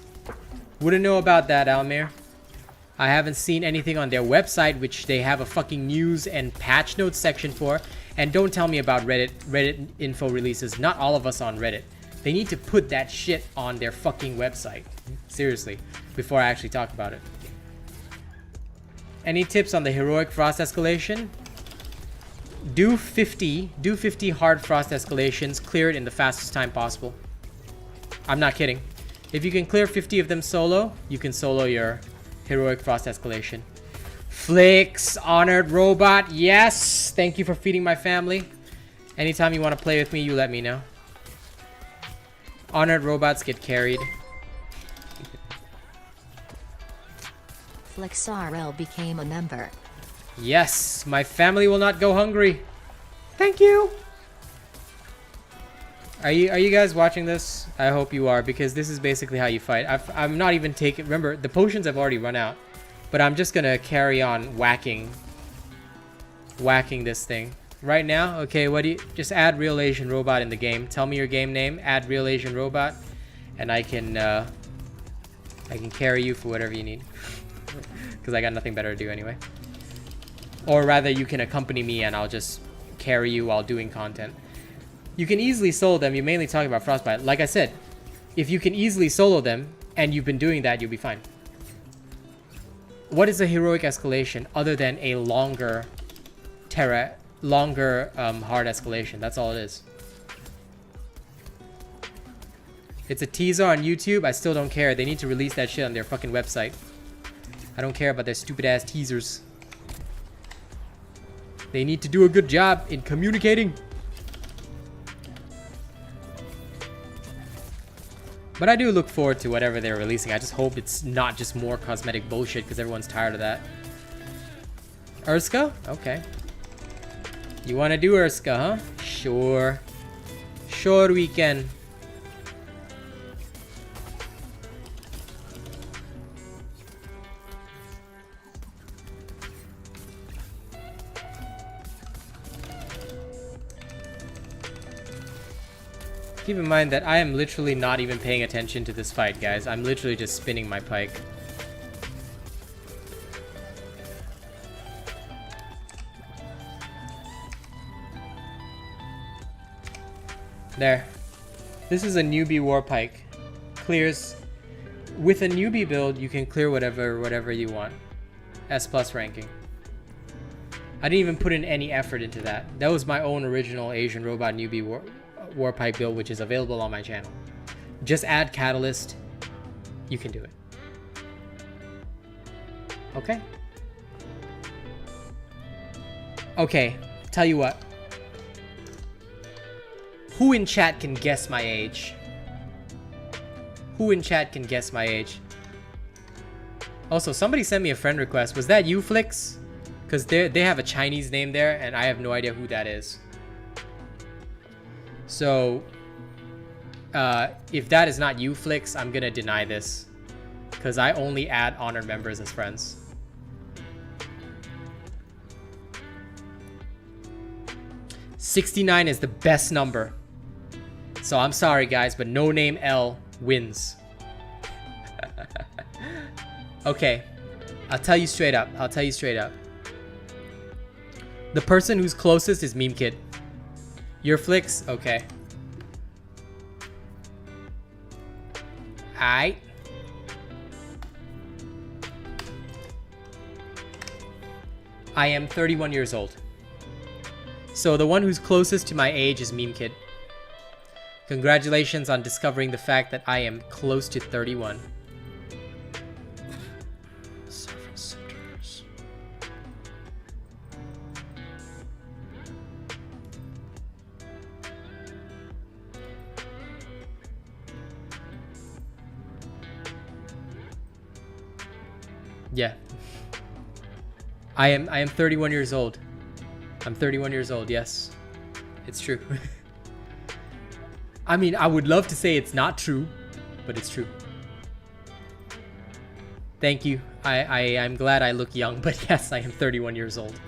Wouldn't know about that, Almir. I haven't seen anything on their website, which they have a fucking news and patch notes section for. And don't tell me about Reddit info releases. Not all of us on Reddit. They need to put that shit on their fucking website. Seriously, before I actually talk about it. Any tips on the heroic frost escalation? Do 50 hard frost escalations, clear it in the fastest time possible. I'm not kidding. If you can clear 50 of them solo, you can solo your heroic frost escalation. Flicks, honored robot, yes! Thank you for feeding my family. Anytime you want to play with me, you let me know. Honored robots get carried. FlexRL became a member. Yes, my family will not go hungry. Thank you. Are you guys watching this? I hope you are, because this is basically how you fight. I'm not even taking... Remember, the potions have already run out. But I'm just gonna carry on whacking this thing. Right now, okay, what do you... Just add RealAsianRobot in the game. Tell me your game name, add RealAsianRobot, and I can carry you for whatever you need. Because I got nothing better to do anyway. Or rather, you can accompany me and I'll just carry you while doing content. You can easily solo them. You're mainly talking about Frostbite. Like I said, if you can easily solo them, and you've been doing that, you'll be fine. What is a heroic escalation other than a longer hard escalation? That's all it is. It's a teaser on YouTube. I still don't care. They need to release that shit on their fucking website. I don't care about their stupid ass teasers. They need to do a good job in communicating. But I do look forward to whatever they're releasing. I just hope it's not just more cosmetic bullshit, because everyone's tired of that. Urska? Okay. You want to do Urska, huh? Sure. Sure we can. Keep in mind that I am literally not even paying attention to this fight, guys. I'm literally just spinning my pike. There. This is a newbie war pike. Clears... With a newbie build, you can clear whatever you want. S+ ranking. I didn't even put in any effort into that. That was my own original Asian Robot newbie war pipe build, which is available on my channel. Just add catalyst. You can do it. Okay. Okay, tell you what. Who in chat can guess my age? Who in chat can guess my age? Also, somebody sent me a friend request. Was that you, Flix? Because they have a Chinese name there, and I have no idea who that is. So, if that is not you, Flix, I'm gonna deny this. Because I only add honored members as friends. $69 is the best number. So I'm sorry, guys, but no name L wins. Okay, I'll tell you straight up. I'll tell you straight up. The person who's closest is Meme Kid. Your Flix? Okay. Aight. I am 31 years old. So the one who's closest to my age is Meme Kid. Congratulations on discovering the fact that I am close to 31. Service centers. Yeah. I am 31 years old. I'm 31 years old, yes. It's true. I mean, I would love to say it's not true, but it's true. Thank you. I'm glad I look young, but yes, I am 31 years old.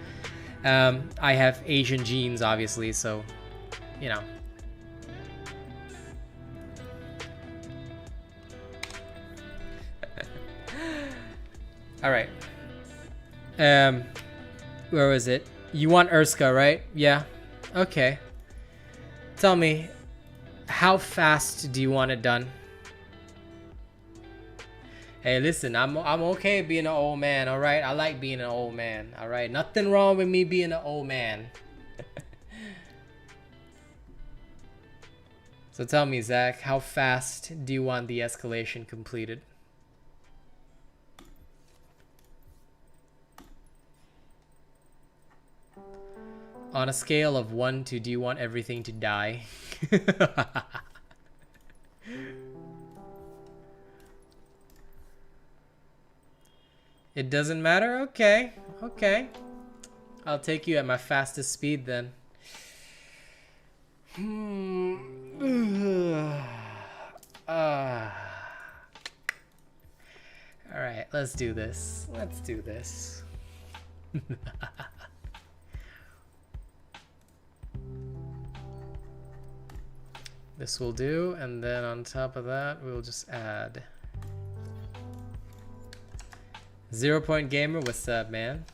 I have Asian genes, obviously, so, you know. All right. Where was it? You want Urska, right? Yeah. Okay. Tell me, how fast do you want it done? Hey, listen, I'm okay being an old man, all right? I like being an old man, all right? Nothing wrong with me being an old man. So tell me, Zach, how fast do you want the escalation completed? On a scale of 1 to do you want everything to die? It doesn't matter? Okay. Okay. I'll take you at my fastest speed then. Alright, let's do this. Let's do this. This will do, and then on top of that, we'll just add 0 Point Gamer. What's up, man?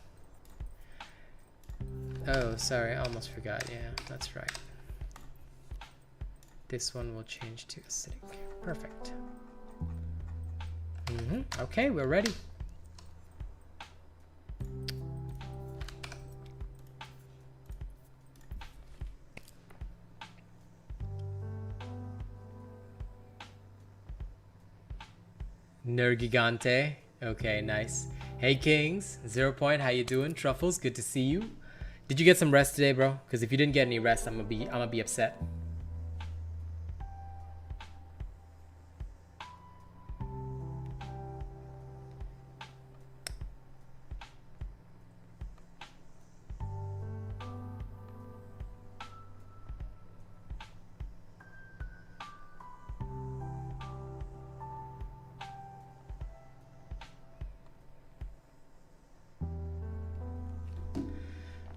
Oh, sorry, I almost forgot. Yeah, that's right. This one will change to acidic. Perfect. Okay, we're ready. Nergigante. Okay, nice. Hey Kings, 0 Point, how you doing? Truffles, good to see you. Did you get some rest today, bro? Because if you didn't get any rest, I'm gonna be upset.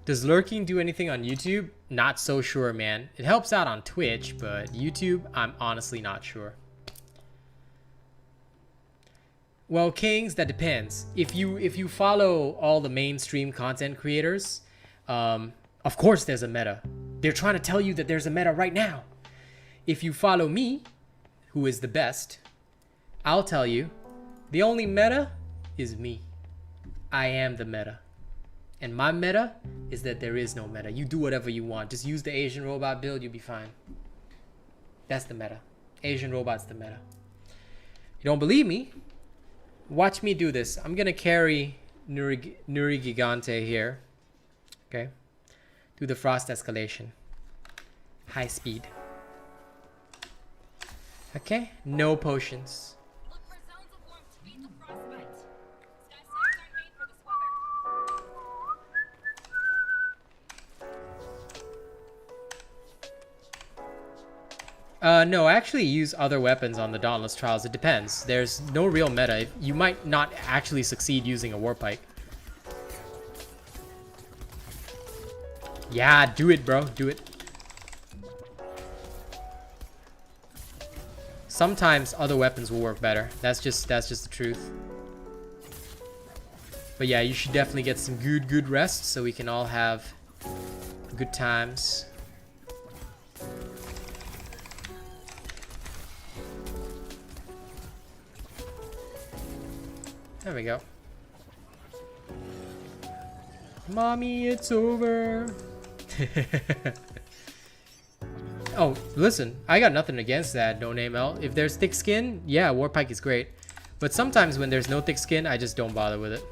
Does lurking do anything on YouTube? Not so sure, man. It helps out on Twitch, but YouTube, I'm honestly not sure. Well, Kings, that depends. If you follow all the mainstream content creators, of course there's a meta. They're trying to tell you that there's a meta right now. If you follow me, who is the best, I'll tell you, the only meta is me. I am the meta. And my meta is that there is no meta. You do whatever you want. Just use the Asian robot build, you'll be fine. That's the meta. Asian robot's the meta. You don't believe me? Watch me do this. I'm gonna carry Nuri Gigante here. Okay. Do the frost escalation. High speed. Okay, no potions. Look for zones of warmth to beat the frostbite. Sky sliders aren't made for this weather. No, actually use other weapons on the Dauntless trials. It depends. There's no real meta. You might not actually succeed using a Warpike. Yeah, do it, bro. Do it. Sometimes other weapons will work better. That's just the truth. But yeah, you should definitely get some good rest so we can all have good times. There we go. Mommy, it's over. Oh, listen, I got nothing against that, No Name L. If there's thick skin, yeah, Warpike is great. But sometimes when there's no thick skin, I just don't bother with it.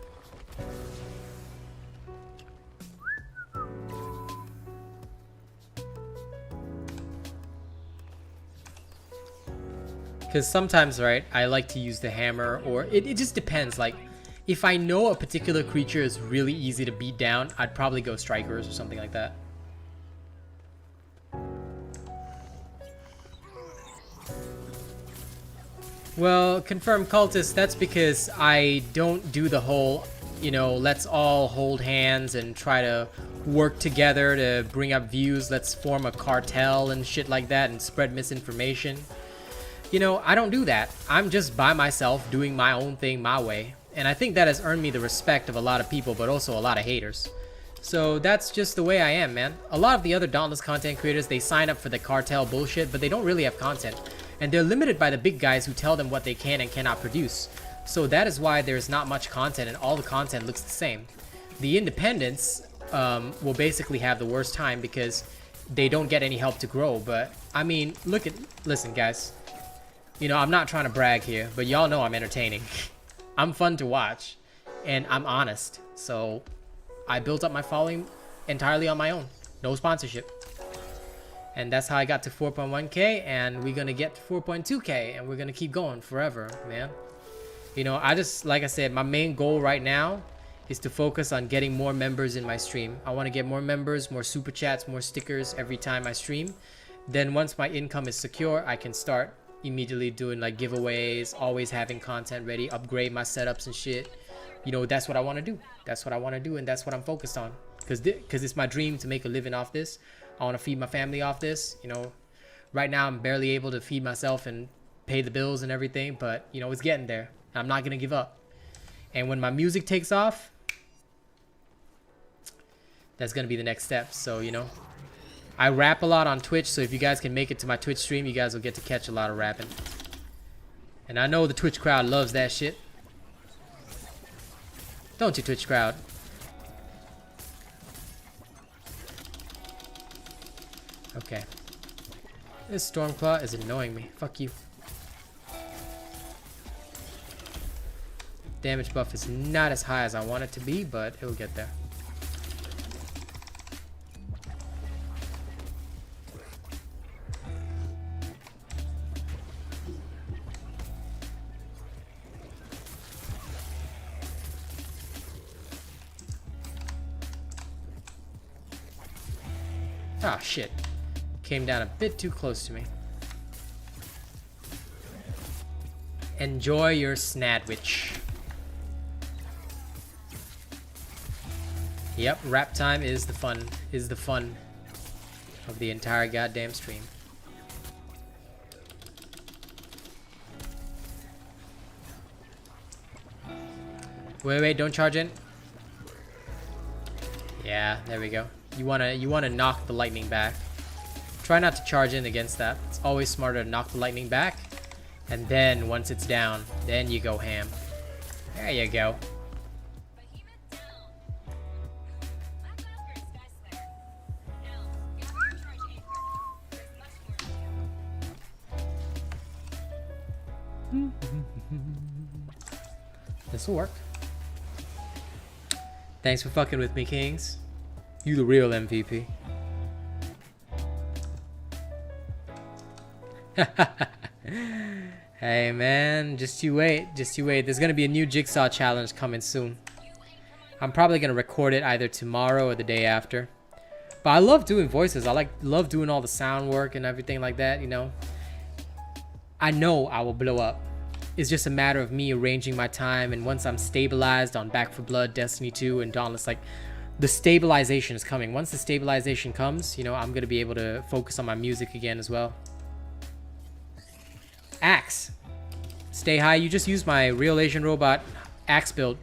Because sometimes, right, I like to use the hammer, or it just depends. Like, if I know a particular creature is really easy to beat down, I'd probably go Strikers or something like that. Well, confirmed cultist, that's because I don't do the whole, you know, let's all hold hands and try to work together to bring up views, let's form a cartel and shit like that and spread misinformation. You know, I don't do that. I'm just by myself doing my own thing my way. And I think that has earned me the respect of a lot of people, but also a lot of haters. So that's just the way I am, man. A lot of the other Dauntless content creators, they sign up for the cartel bullshit, but they don't really have content. And they're limited by the big guys who tell them what they can and cannot produce. So that is why there's not much content and all the content looks the same. The independents will basically have the worst time because they don't get any help to grow. But I mean, listen guys, you know, I'm not trying to brag here, but y'all know I'm entertaining. I'm fun to watch and I'm honest. So I built up my following entirely on my own. No sponsorship. And that's how I got to 4.1k, and we're gonna get to 4.2k, and we're gonna keep going forever, man. You know, like I said, my main goal right now is to focus on getting more members in my stream. I want to get more members, more super chats, more stickers every time I stream. Then once my income is secure, I can start immediately doing like giveaways, always having content ready, upgrade my setups and shit. You know, that's what I want to do. That's what I want to do, and that's what I'm focused on. Because it's my dream to make a living off this. I want to feed my family off this. You know, right now I'm barely able to feed myself and pay the bills and everything, but you know, it's getting there. I'm not going to give up. And when my music takes off, that's going to be the next step. So, you know, I rap a lot on Twitch, so if you guys can make it to my Twitch stream, you guys will get to catch a lot of rapping. And I know the Twitch crowd loves that shit. Don't you, Twitch crowd? Okay. This Stormclaw is annoying me. Fuck you. Damage buff is not as high as I want it to be, but it'll get there. Ah, shit. Came down a bit too close to me. Enjoy your snadwich. Yep, rap time is the fun of the entire goddamn stream. Wait, don't charge in. Yeah, there we go. You wanna knock the lightning back. Try not to charge in against that. It's always smarter to knock the lightning back. And then once it's down, then you go ham. There you go. This will work. Thanks for fucking with me, Kings. You the real MVP. Hey man, just you wait. Just you wait. There's gonna be a new jigsaw challenge coming soon. I'm probably gonna record it either tomorrow or the day after. But I love doing voices. I love doing all the sound work and everything like that, you know. I know I will blow up. It's just a matter of me arranging my time, and once I'm stabilized on Back 4 Blood, Destiny 2, and Dauntless, like, the stabilization is coming. Once the stabilization comes, you know, I'm gonna be able to focus on my music again as well. Axe. Stay high. You just used my RealAsianRobot axe build.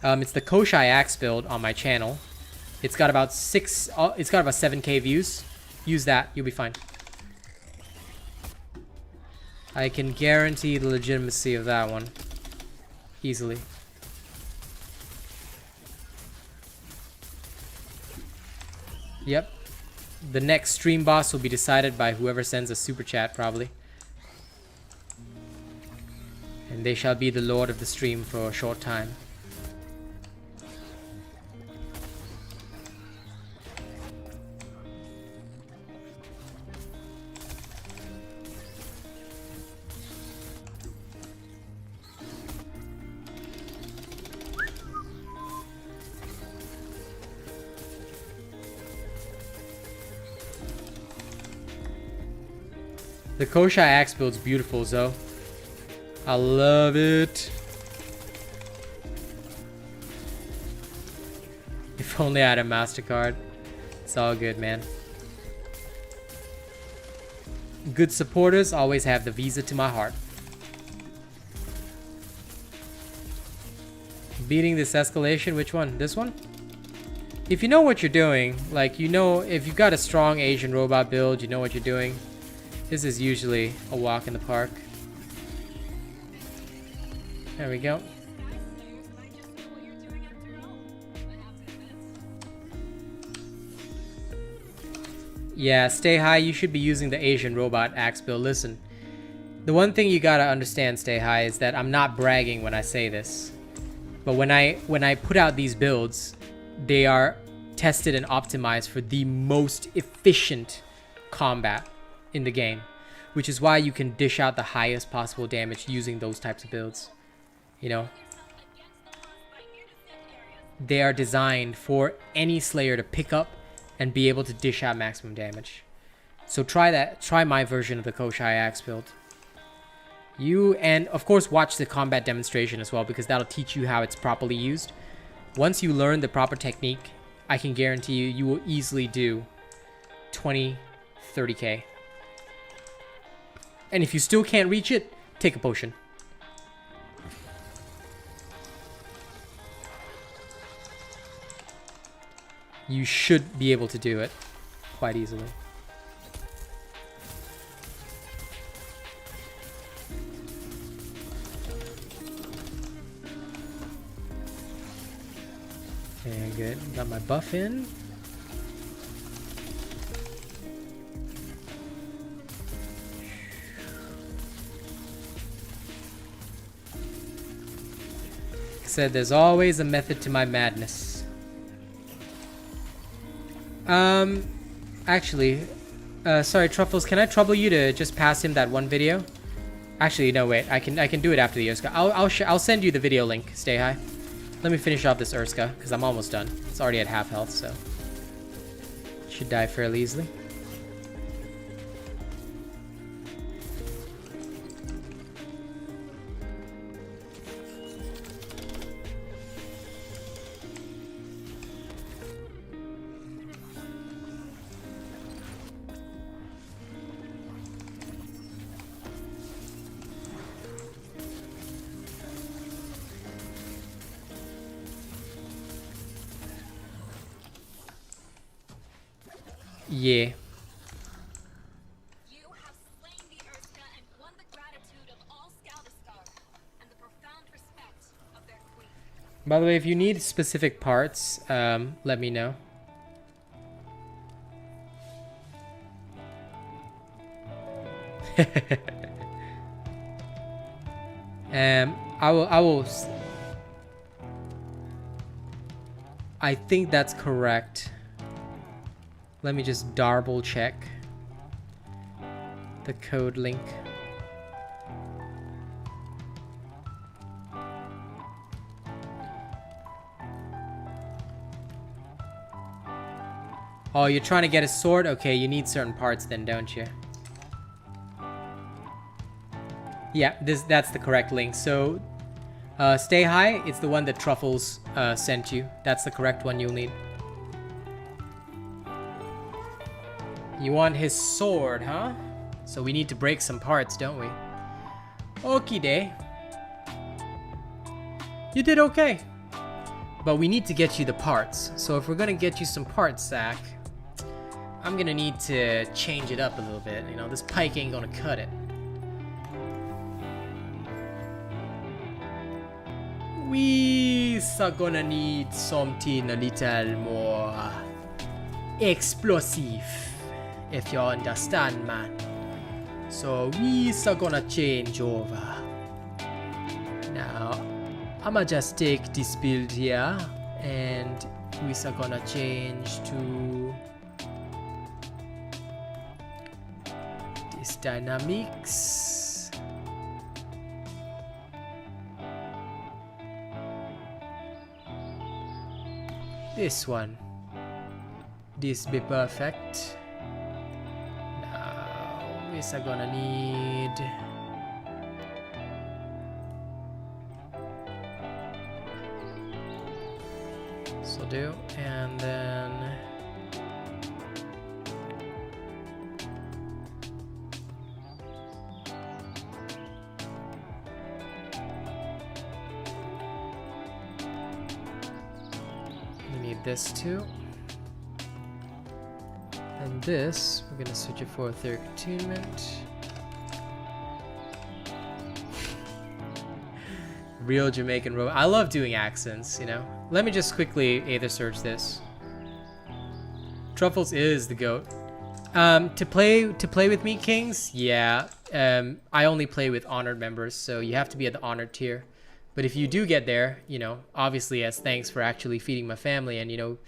It's the Koshai axe build on my channel. It's got about 7K views. Use that. You'll be fine. I can guarantee the legitimacy of that one. Easily. Yep. The next stream boss will be decided by whoever sends a super chat, probably. And they shall be the lord of the stream for a short time. The Koshai axe build's beautiful, Zoe. I love it. If only I had a MasterCard. It's all good, man. Good supporters always have the Visa to my heart. Beating this escalation, which one? This one? If you know what you're doing, like, you know, if you've got a strong Asian robot build, you know what you're doing. This is usually a walk in the park. There we go. Yeah, stay high. You should be using the Asian robot axe build. Listen, the one thing you gotta understand, stay high, is that I'm not bragging when I say this. But when I put out these builds, they are tested and optimized for the most efficient combat in the game, which is why you can dish out the highest possible damage using those types of builds. You know, they are designed for any Slayer to pick up and be able to dish out maximum damage. So try that. Try my version of the Koshai axe build. And of course watch the combat demonstration as well, because that'll teach you how it's properly used. Once you learn the proper technique, I can guarantee you will easily do 20, 30k. And if you still can't reach it, take a potion. You should be able to do it quite easily. Okay, good. Got my buff in. Said there's always a method to my madness. Actually, sorry, Truffles, can I trouble you to just pass him that one video? Actually, no, wait, I can do it after the Urska. I'll send you the video link. Stay high. Let me finish off this Urska, because I'm almost done. It's already at half health, so should die fairly easily. Yeah. You have slain the Urska and won the gratitude of all Skaldistar and the profound respect of their queen. By the way, if you need specific parts, let me know. I think that's correct. Let me just double check the code link. Oh, you're trying to get a sword? Okay, you need certain parts then, don't you? Yeah, that's the correct link. So, stay high. It's the one that Truffles sent you. That's the correct one you'll need. You want his sword, huh? So we need to break some parts, don't we? Okie day. You did okay. But we need to get you the parts. So if we're gonna get you some parts, Zach, I'm gonna need to change it up a little bit. You know, this pike ain't gonna cut it. We are gonna need something a little more explosive, if you understand, man. So we are gonna change over. Now, I'ma just take this build here, and we are gonna change to this dynamics. This one. This be perfect. Now, we are gonna need so do, and then we need this too. And this, we're gonna switch it for 3rd attunement. Real Jamaican robot. I love doing accents, you know. Let me just quickly either search this. Truffles is the goat. To play with me, Kings. Yeah. I only play with honored members, so you have to be at the honored tier. But if you do get there, you know, obviously as thanks for actually feeding my family and, you know,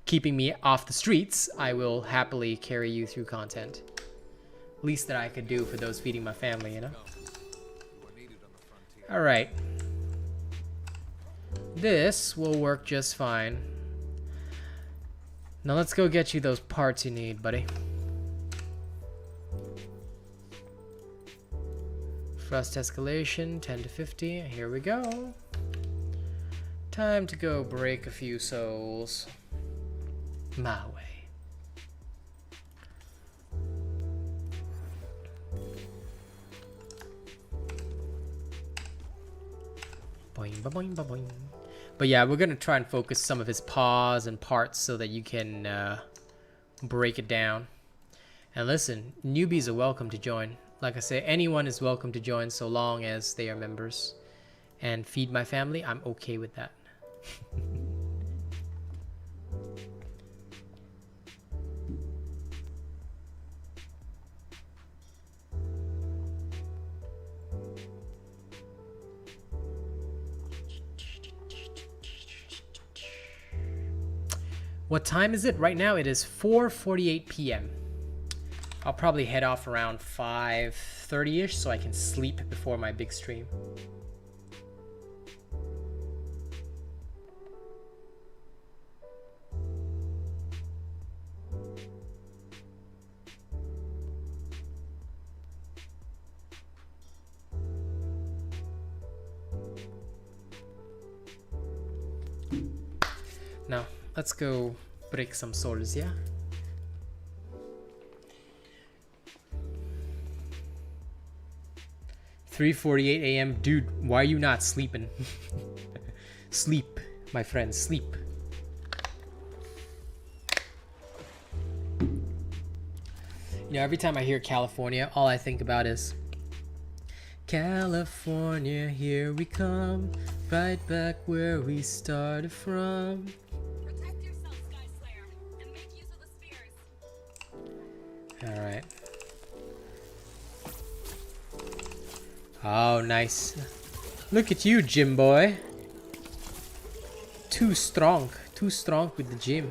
keeping me off the streets, I will happily carry you through content. Least that I could do for those feeding my family, you know? Alright. This will work just fine. Now let's go get you those parts you need, buddy. Thrust escalation, 10 to 50. Here we go. Time to go break a few souls. My way. Boing, boing, boing. But yeah, we're gonna try and focus some of his paws and parts so that you can break it down. And listen, newbies are welcome to join. Like I say, anyone is welcome to join so long as they are members. And feed my family, I'm okay with that. What time is it? Right now it is 4:48 p.m. I'll probably head off around 5:30ish so I can sleep before my big stream. Now, let's go break some souls, yeah? $3:48 a.m. Dude, why are you not sleeping? Sleep, my friend, sleep. You know, every time I hear California, all I think about is California, here we come, right back where we started from. Protect yourself, Sky Slayer, and make use of the spears. Alright. Oh, nice. Look at you, gym boy. Too strong with the gym.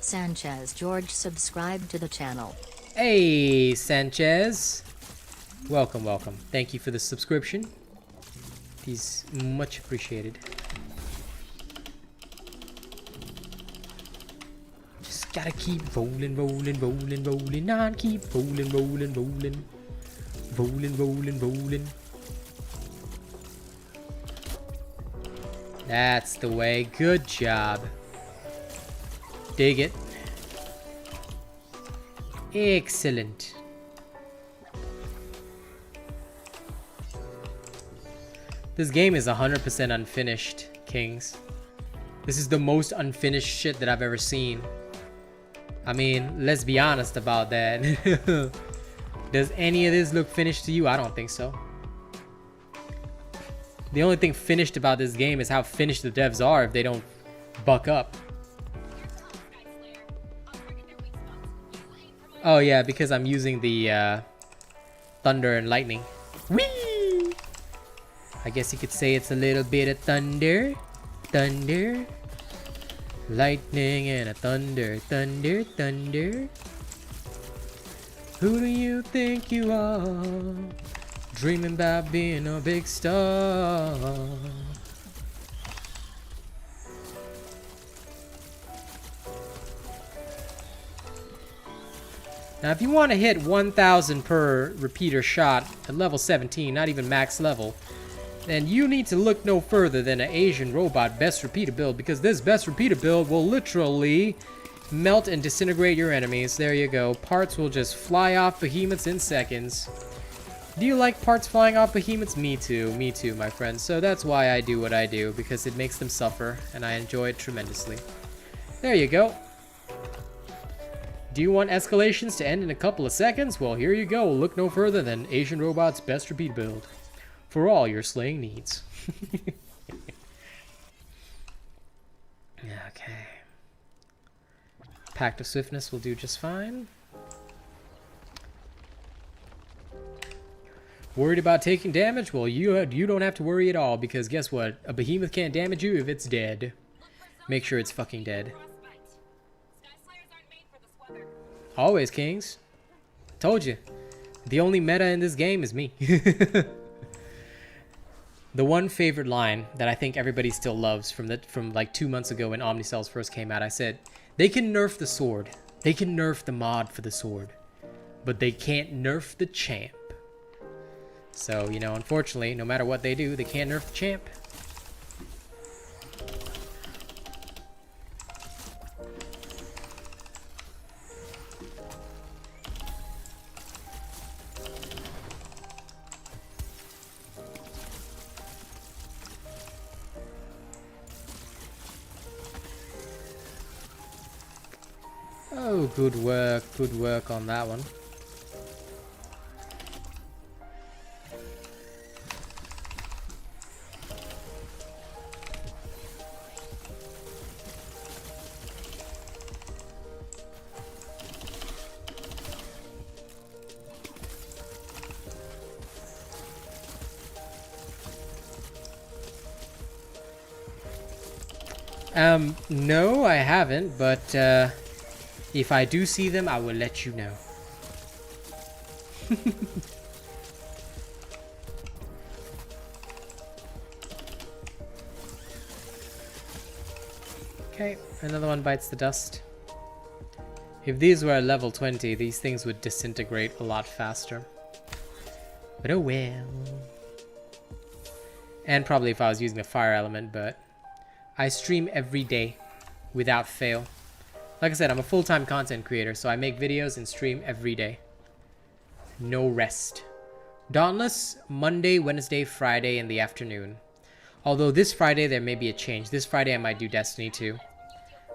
Sanchez George subscribed to the channel. Hey, Sanchez. Welcome, welcome. Thank you for the subscription. He's much appreciated. Just gotta keep rolling, rolling, rolling, rolling on. Keep rolling, rolling, rolling. Rolling, rolling, rolling. That's the way. Good job. Dig it. Excellent. This game is 100% unfinished, Kings. This is the most unfinished shit that I've ever seen. I mean, let's be honest about that. Does any of this look finished to you? I don't think so. The only thing finished about this game is how finished the devs are if they don't buck up. Oh yeah, because I'm using the thunder and lightning. Whee! I guess you could say it's a little bit of thunder. Thunder. Lightning and a thunder. Thunder, thunder. Who do you think you are? Dreaming about being a big star. Now, if you want to hit 1,000 per repeater shot at level 17, not even max level, then you need to look no further than an RealAsianRobot best repeater build, because this best repeater build will literally melt and disintegrate your enemies. There you go. Parts will just fly off behemoths in seconds. Do you like parts flying off behemoths? Me too, my friend. So that's why I do what I do, because it makes them suffer, and I enjoy it tremendously. There you go. Do you want escalations to end in a couple of seconds? Well, here you go. Look no further than RealAsianRobot's best repeat build for all your slaying needs. Okay. Pact of Swiftness will do just fine. Worried about taking damage? Well, you don't have to worry at all, because guess what? A behemoth can't damage you if it's dead. Make sure it's fucking dead. Always, Kings. Told you. The only meta in this game is me. The one favorite line that I think everybody still loves from like 2 months ago when Omnicells first came out, I said, they can nerf the sword. They can nerf the mod for the sword. But they can't nerf the champ. So, you know, unfortunately, no matter what they do, they can't nerf the champ. Oh, good work on that one. No, I haven't, but if I do see them, I will let you know. Okay, another one bites the dust. If these were at level 20, these things would disintegrate a lot faster. But oh well. And probably if I was using a fire element, but I stream every day without fail. Like I said, I'm a full-time content creator, so I make videos and stream every day. No rest. Dauntless, Monday, Wednesday, Friday in the afternoon. Although this Friday there may be a change. This Friday I might do Destiny 2.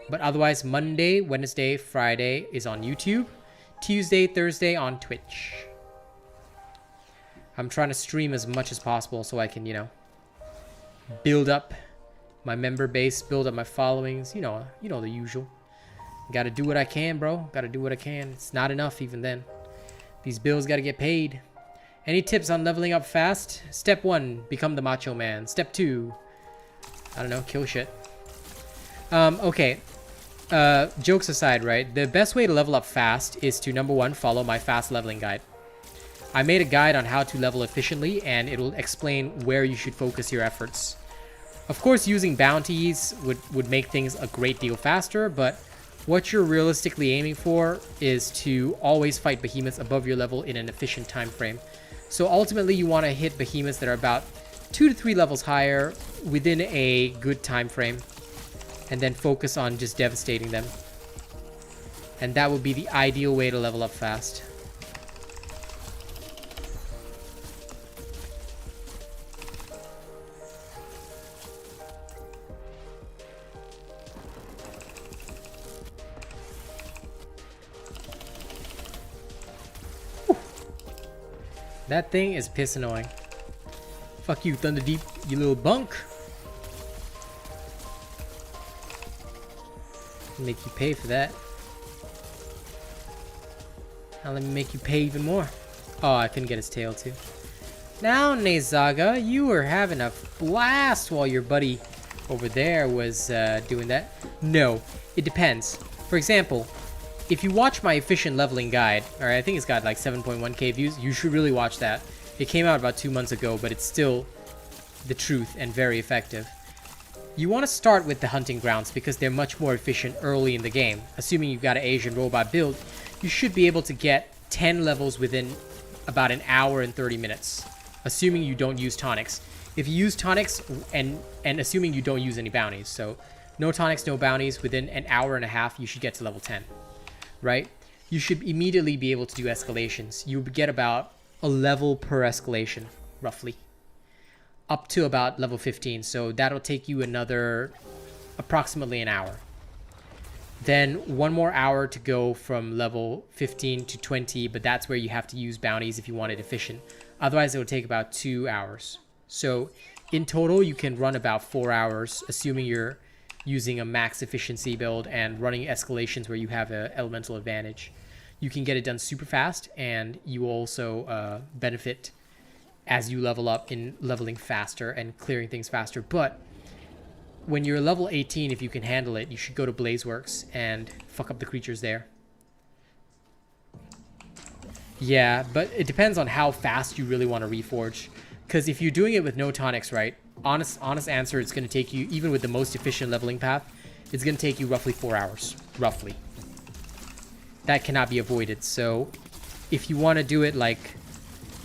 But otherwise, Monday, Wednesday, Friday is on YouTube. Tuesday, Thursday on Twitch. I'm trying to stream as much as possible so I can, you know, build up my member base, build up my followings. You know the usual. Gotta do what I can, bro. Gotta do what I can. It's not enough even then. These bills gotta get paid. Any tips on leveling up fast? Step 1, become the macho man. Step 2, I don't know, kill shit. Okay. jokes aside, right? The best way to level up fast is to, number one, follow my fast leveling guide. I made a guide on how to level efficiently, and it'll explain where you should focus your efforts. Of course, using bounties would make things a great deal faster, but what you're realistically aiming for is to always fight behemoths above your level in an efficient time frame. So ultimately, you want to hit behemoths that are about 2 to 3 levels higher within a good time frame, and then focus on just devastating them. And that would be the ideal way to level up fast. That thing is piss annoying. Fuck you, Thunderdeep, you little bunk. Make you pay for that. Now let me make you pay even more. Oh, I couldn't get his tail too. Now, Nezaga, you were having a blast while your buddy over there was doing that. No, it depends. For example, if you watch my efficient leveling guide, or I think it's got like 7.1k views, you should really watch that. It came out about 2 months ago, but it's still the truth and very effective. You want to start with the hunting grounds because they're much more efficient early in the game. Assuming you've got an Asian robot build, you should be able to get 10 levels within about an hour and 30 minutes. Assuming you don't use tonics. If you use tonics, and assuming you don't use any bounties, so no tonics, no bounties, within an hour and a half, you should get to level 10. Right? You should immediately be able to do escalations. You would get about a level per escalation, roughly. Up to about level 15, so that'll take you another approximately an hour. Then 1 more hour to go from level 15 to 20, but that's where you have to use bounties if you want it efficient. Otherwise, it will take about 2 hours. So in total, you can run about 4 hours, assuming you're using a max efficiency build and running escalations where you have an elemental advantage. You can get it done super fast, and you also benefit as you level up in leveling faster and clearing things faster. But when you're level 18, if you can handle it, you should go to Blazeworks and fuck up the creatures there. Yeah, but it depends on how fast you really want to reforge. Because if you're doing it with no tonics, right, honest answer, it's going to take you, even with the most efficient leveling path, it's going to take you roughly 4 hours. Roughly. That cannot be avoided. So if you want to do it like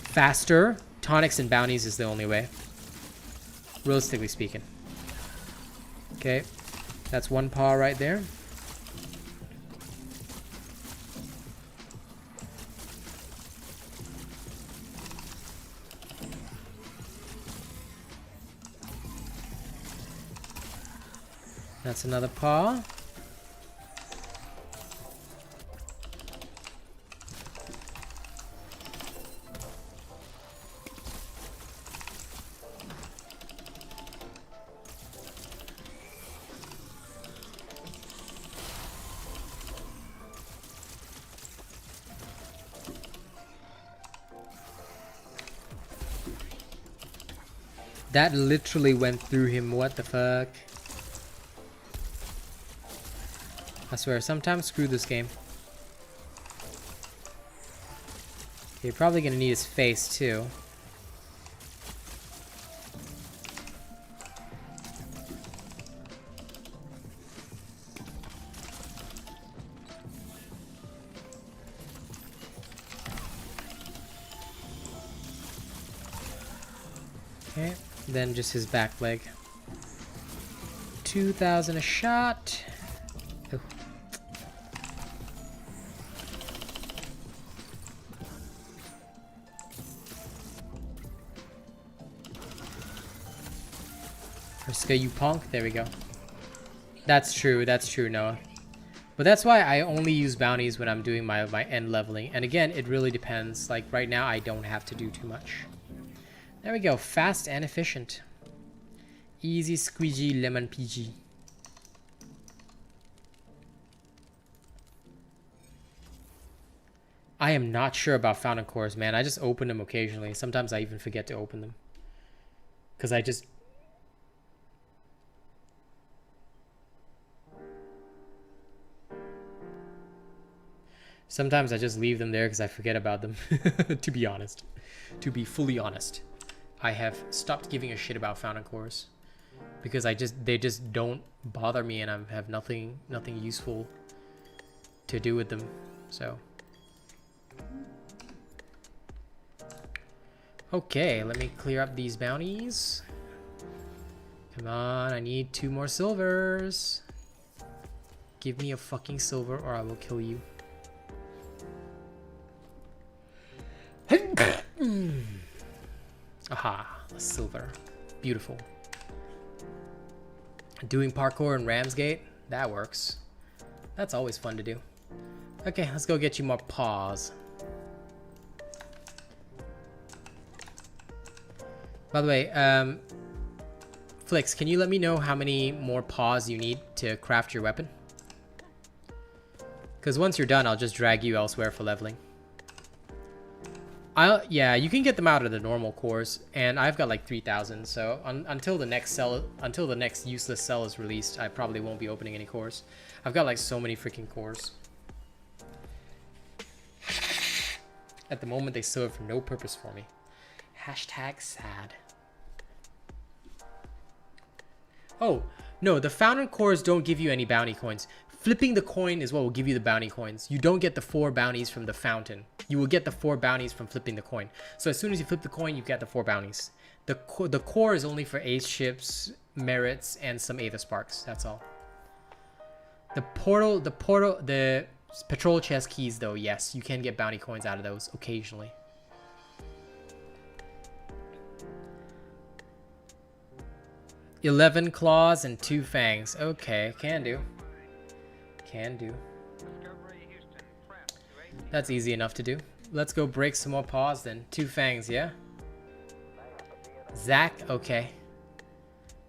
faster, tonics and bounties is the only way, realistically speaking. Okay, that's 1 paw right there. That's another paw. That literally went through him. What the fuck? I swear, sometimes screw this game. Okay, you're probably gonna need his face too. Okay, then just his back leg. 2,000 a shot. Oh. Friska, you punk. There we go. That's true, Noah. But that's why I only use bounties when I'm doing my end leveling. And again, it really depends. Like right now, I don't have to do too much. There we go. Fast and efficient. Easy squeegee lemon PG. I am not sure about fountain cores, man. I just open them occasionally. Sometimes I even forget to open them. Because I just... Sometimes I just leave them there because I forget about them. To be honest. To be fully honest. I have stopped giving a shit about fountain cores. Because they just don't bother me, and I have nothing useful to do with them. So. Okay, let me clear up these bounties. Come on, I need 2 more silvers. Give me a fucking silver or I will kill you. Aha, a silver. Beautiful. Doing parkour in Ramsgate? That works. That's always fun to do. Okay, let's go get you more paws. By the way, Flix, can you let me know how many more paws you need to craft your weapon? Because once you're done, I'll just drag you elsewhere for leveling. Yeah, you can get them out of the normal cores, and I've got like 3,000. So until the next useless cell is released, I probably won't be opening any cores. I've got like so many freaking cores. At the moment, they serve no purpose for me. Hashtag sad. Oh, no, the fountain cores don't give you any bounty coins. Flipping the coin is what will give you the bounty coins. You don't get the 4 bounties from the fountain. You will get the 4 bounties from flipping the coin. So as soon as you flip the coin, you get the 4 bounties. The core is only for ace ships, merits, and some Aether Sparks. That's all. The patrol chest keys, though, yes, you can get bounty coins out of those occasionally. "11 claws and 2 fangs." Okay, can do. Can do. That's easy enough to do. Let's go break some more paws then. 2 fangs, yeah? Zach, okay.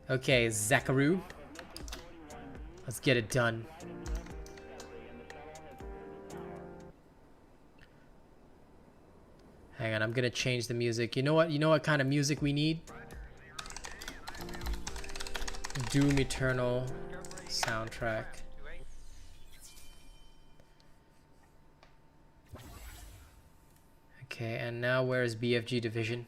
Okay, Zacharoo. Let's get it done. Hang on, I'm gonna change the music. You know what? You know what kind of music we need? Doom Eternal soundtrack. Okay, and now where is BFG Division?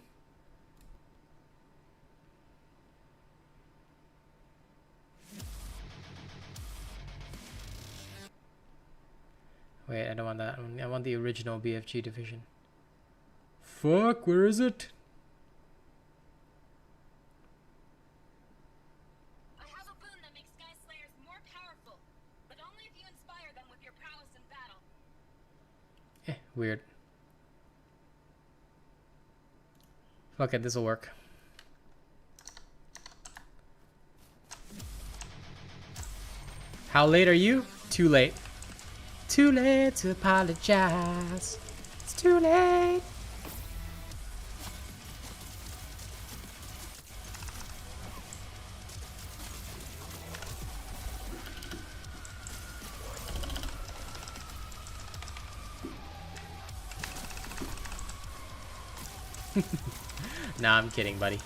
Wait, I don't want that. I want the original BFG Division. Fuck, where is it? I have a boon that makes Sky Slayers more powerful, but only if you inspire them with your prowess in battle. Weird. Fuck it, this'll work. How late are you? Too late. Too late to apologize. It's too late. Nah, I'm kidding, buddy.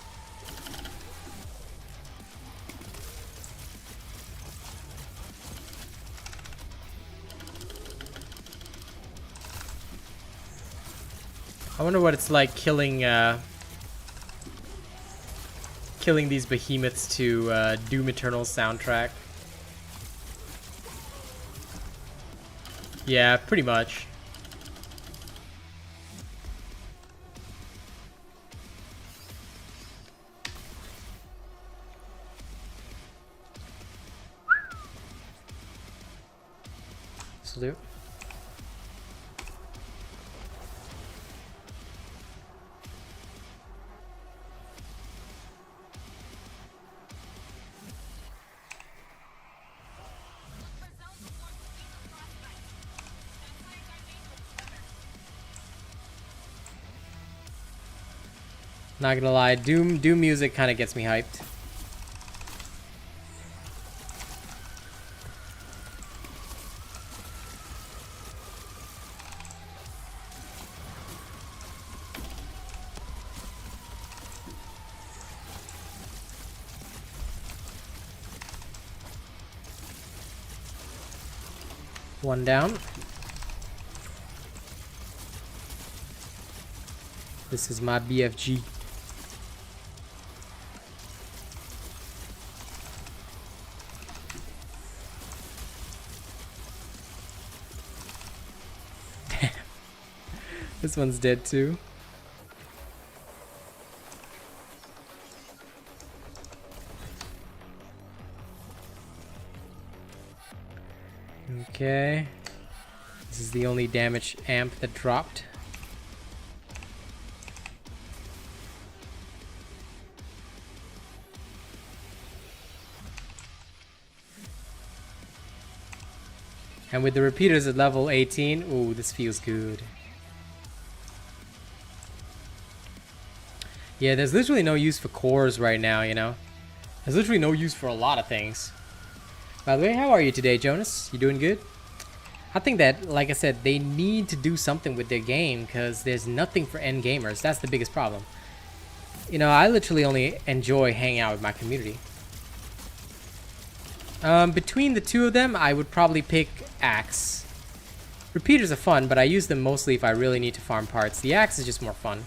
I wonder what it's like killing these behemoths to Doom Eternal soundtrack. Yeah, pretty much. Salute. Not gonna lie, Doom music kind of gets me hyped. One down. This is my BFG. Damn. This one's dead too. Okay. This is the only damage amp that dropped. And with the repeaters at level 18, ooh, this feels good. Yeah, there's literally no use for cores right now, you know? There's literally no use for a lot of things. By the way, how are you today, Jonas? You doing good? I think that, like I said, they need to do something with their game because there's nothing for end gamers. That's the biggest problem. You know, I literally only enjoy hanging out with my community. Between the two of them, I would probably pick Axe. Repeaters are fun, but I use them mostly if I really need to farm parts. The Axe is just more fun.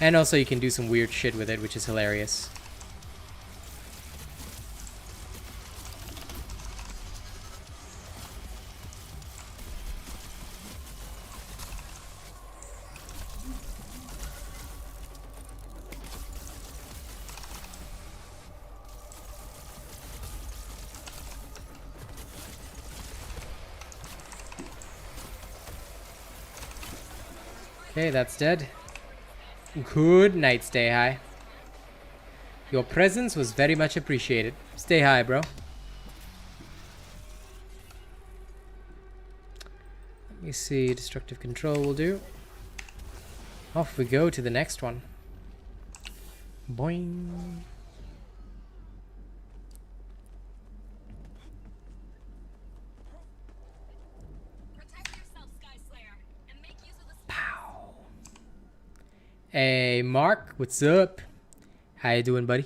And also you can do some weird shit with it, which is hilarious. Okay, that's dead. Good night, Stay High. Your presence was very much appreciated. Stay high, bro. Let me see. Destructive control will do. Off we go to the next one. Boing. Hey, Mark, what's up? How you doing, buddy?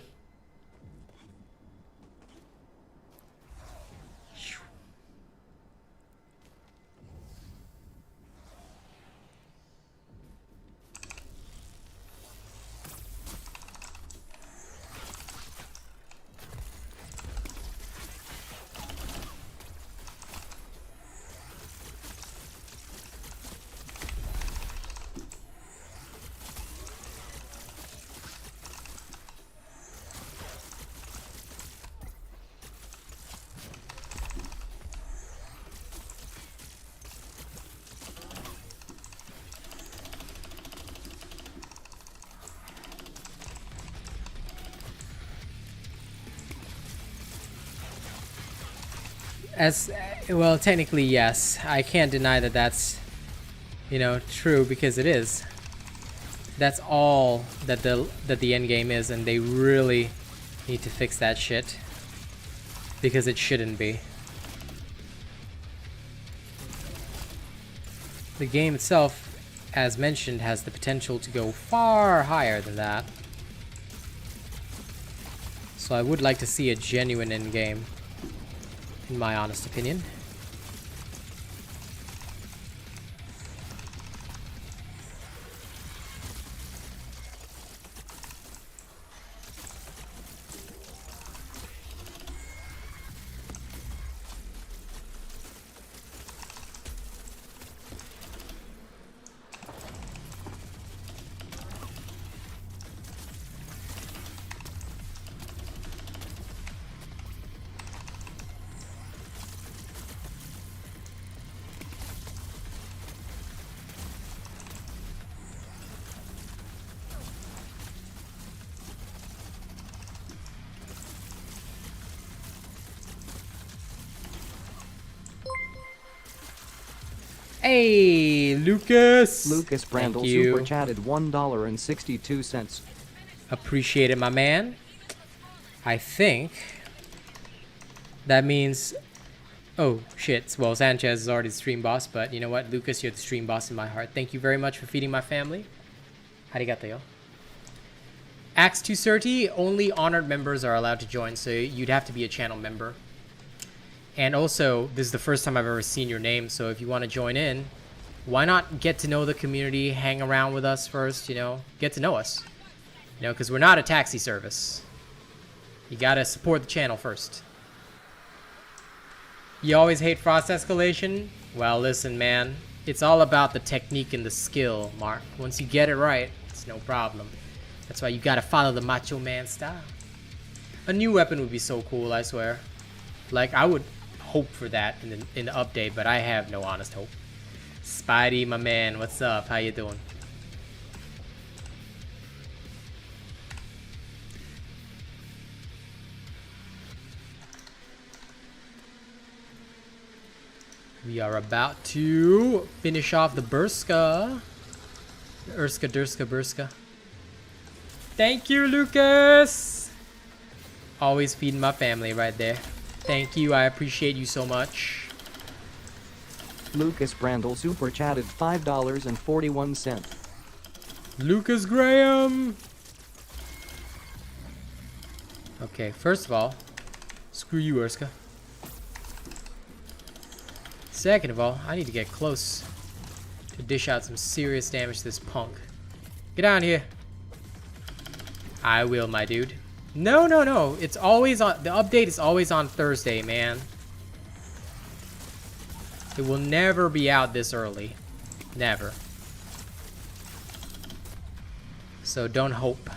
As well, technically, yes. I can't deny that that's, you know, true because it is. That's all that the end game is, and they really need to fix that shit because it shouldn't be. The game itself, as mentioned, has the potential to go far higher than that. So I would like to see a genuine end game, in my honest opinion. Hey, Lucas! Lucas Brandel super chatted $1.62. Appreciate it, my man. I think that means... Oh, shit. Well, Sanchez is already the stream boss, but you know what? Lucas, you're the stream boss in my heart. Thank you very much for feeding my family. Arigato, yo. Axe 230, only honored members are allowed to join, so you'd have to be a channel member. And also, this is the first time I've ever seen your name, so if you want to join in, Why not get to know the community, hang around with us first, you know, get to know us. You know, because we're not a taxi service. You gotta support the channel first. You always hate frost escalation? Well, listen, man. It's all about the technique and the skill, Mark. Once you get it right, it's no problem. That's why you gotta follow the Macho Man style. A new weapon would be so cool, I swear. Like, I would hope for that in the update, but I have no honest hope. Spidey, my man, what's up? How you doing? We are about to finish off the Burska. Urska, Durska, Burska. Thank you, Lucas. Always feeding my family right there. Thank you. I appreciate you so much. Lucas Brandel super chatted $5.41. Lucas Graham. Okay, first of all, screw you, Urska. Second of all, I need to get close to dish out some serious damage to this punk. Get down here. I will, my dude. No, no, no. It's always on. The update is always on Thursday, man. It will never be out this early. Never. So don't hope.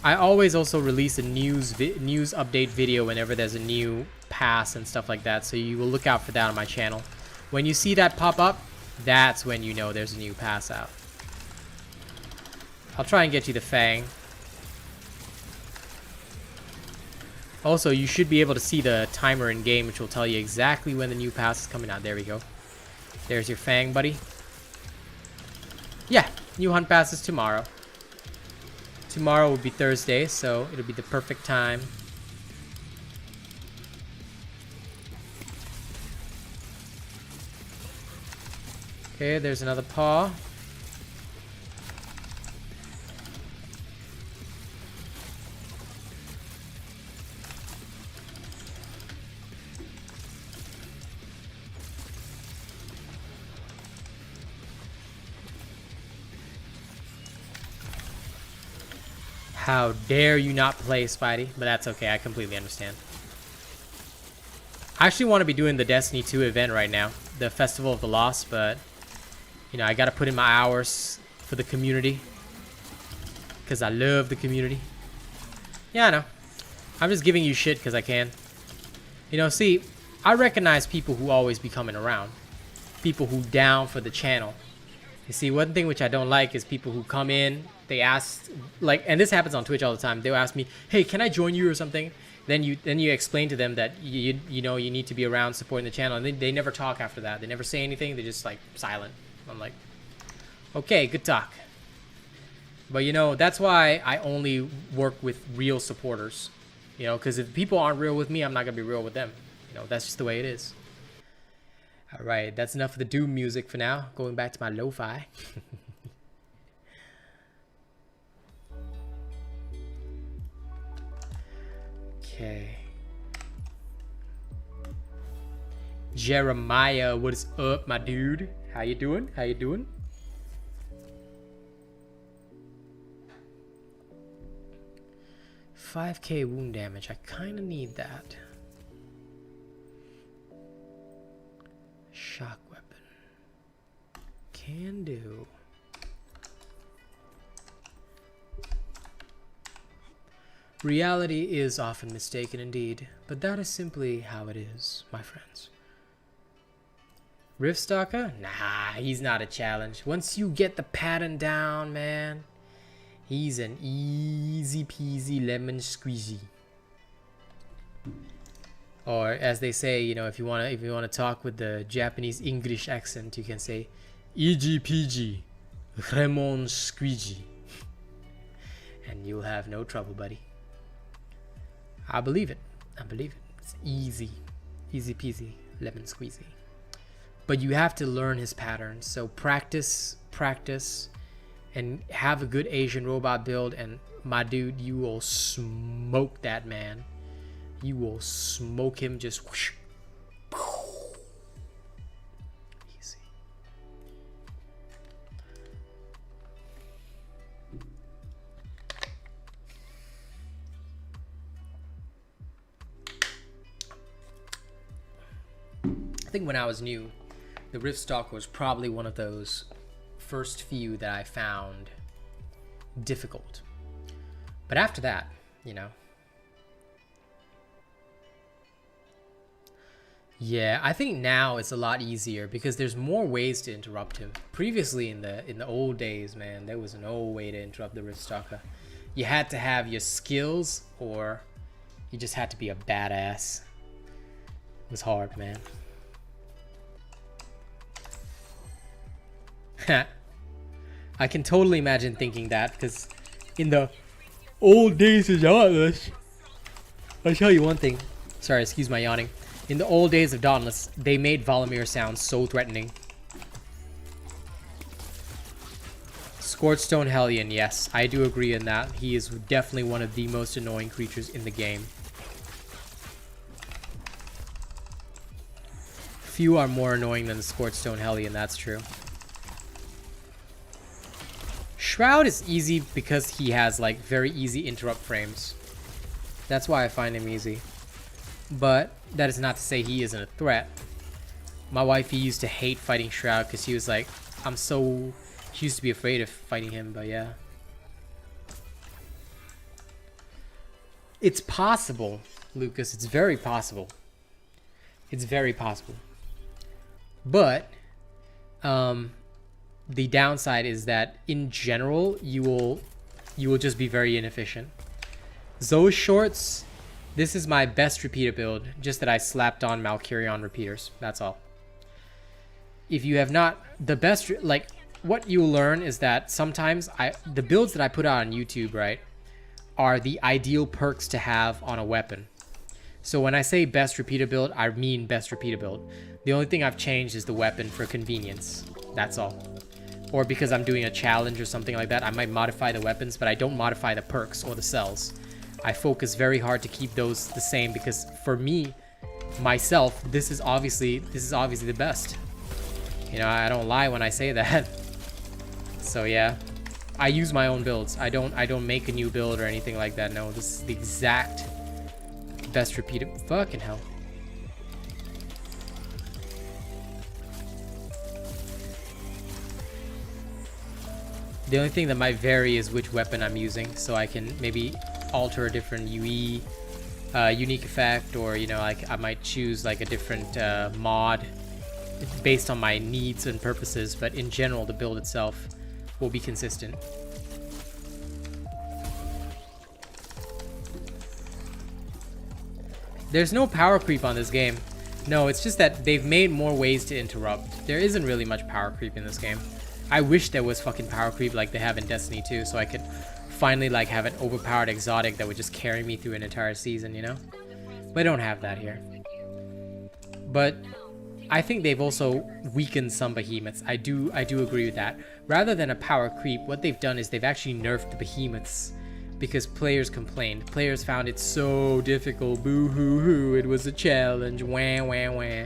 I always also release a news update video whenever there's a new pass and stuff like that, so you will look out for that on my channel. When you see that pop up, that's when you know there's a new pass out. I'll try and get you the Fang. Also, you should be able to see the timer in game, which will tell you exactly when the new pass is coming out. There we go. There's your Fang, buddy. Yeah, new hunt pass is tomorrow. Tomorrow will be Thursday, so it'll be the perfect time. Okay, there's another paw. How dare you not play, Spidey? But that's okay, I completely understand. I actually want to be doing the Destiny 2 event right now, the Festival of the Lost, but you know, I gotta put in my hours for the community. Because I love the community. Yeah, I know. I'm just giving you shit because I can. You know, see, I recognize people who always be coming around. People who down for the channel. You see, one thing which I don't like is people who come in, they ask, like, and this happens on Twitch all the time. They'll ask me, hey, can I join you or something? Then you explain to them that you know you need to be around supporting the channel, and they never talk after that. They never say anything. They're just like silent. I'm like, okay, good talk. But you know, that's why I only work with real supporters. You know, because if people aren't real with me, I'm not gonna be real with them. You know, that's just the way it is. All right, that's enough of the Doom music for now. Going back to my lo-fi. Okay. Jeremiah, what is up, my dude? How you doing? How you doing? $5,000 wound damage. I kind of need that. Shock weapon. Can do. Reality is often mistaken indeed, but that is simply how it is, my friends. Riftstalker? Nah, he's not a challenge. Once you get the pattern down, man, he's an easy peasy lemon squeezy. Or as they say, you know, if you wanna talk with the Japanese English accent, you can say easy peasy lemon squeezy, and you'll have no trouble, buddy. I believe it. I believe it. It's easy. Easy peasy lemon squeezy. But you have to learn his patterns. So practice, and have a good Asian robot build, and my dude, you will smoke that man. You will smoke him just whoosh. I think when I was new, the Rift Stalker was probably one of those first few that I found difficult. But after that, you know. Yeah, I think now it's a lot easier because there's more ways to interrupt him. Previously in the old days, man, there was no way to interrupt the Rift Stalker. You had to have your skills or you just had to be a badass. It was hard, man. I can totally imagine thinking that because in the old days of Dauntless, I'll tell you one thing. Sorry, excuse my yawning. In the old days of Dauntless, they made Valamir sound so threatening. Scorchstone Hellion, yes, I do agree in that. He is definitely one of the most annoying creatures in the game. Few are more annoying than the Scorchstone Hellion, that's true. Shroud is easy because he has like very easy interrupt frames. That's why I find him easy. But that is not to say he isn't a threat. My wife used to hate fighting Shroud because she was like, she used to be afraid of fighting him, but yeah. It's possible, Lucas. It's very possible. It's very possible. But the downside is that in general you will just be very inefficient. Those shorts, this is my best repeater build, just that I slapped on Malkirion repeaters. That's all. If you have not, the best, like what you'll learn is that sometimes the builds that I put out on YouTube, right, are the ideal perks to have on a weapon. So when I say best repeater build, I mean best repeater build. The only thing I've changed is the weapon for convenience. That's all. Or because I'm doing a challenge or something like that, I might modify the weapons, but I don't modify the perks or the cells. I focus very hard to keep those the same because for me, myself, this is obviously the best. You know, I don't lie when I say that. So yeah, I use my own builds. I don't make a new build or anything like that. No, this is the exact best repeater. Fucking hell. The only thing that might vary is which weapon I'm using, so I can maybe alter a different UE, unique effect, or you know, like I might choose like a different mod based on my needs and purposes. But in general, the build itself will be consistent. There's no power creep on this game. No, it's just that they've made more ways to interrupt. There isn't really much power creep in this game. I wish there was fucking power creep like they have in Destiny 2, so I could finally like have an overpowered exotic that would just carry me through an entire season, you know? But I don't have that here. But I think they've also weakened some behemoths. I do agree with that. Rather than a power creep, what they've done is they've actually nerfed the behemoths because players complained. Players found it so difficult. Boo hoo hoo, it was a challenge. Wah wah wah.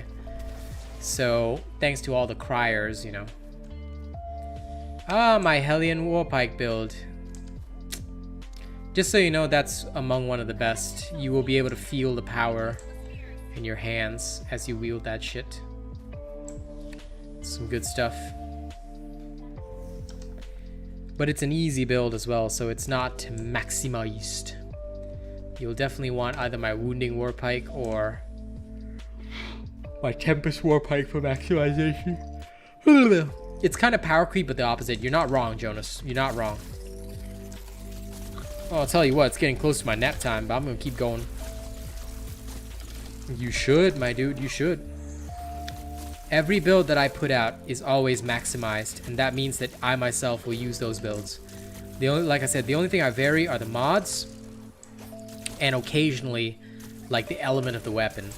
So thanks to all the criers, you know. Ah, my Hellion Warpike build. Just so you know, that's among one of the best. You will be able to feel the power in your hands as you wield that shit. Some good stuff. But it's an easy build as well, so it's not maximized. You'll definitely want either my Wounding Warpike or my Tempest Warpike for maximization. It's kind of power creep, but the opposite. You're not wrong, Jonas. You're not wrong. Oh, I'll tell you what, it's getting close to my nap time, but I'm gonna keep going. You should, my dude, you should. Every build that I put out is always maximized, and that means that I myself will use those builds. Like I said, the only thing I vary are the mods, and occasionally, like the element of the weapon,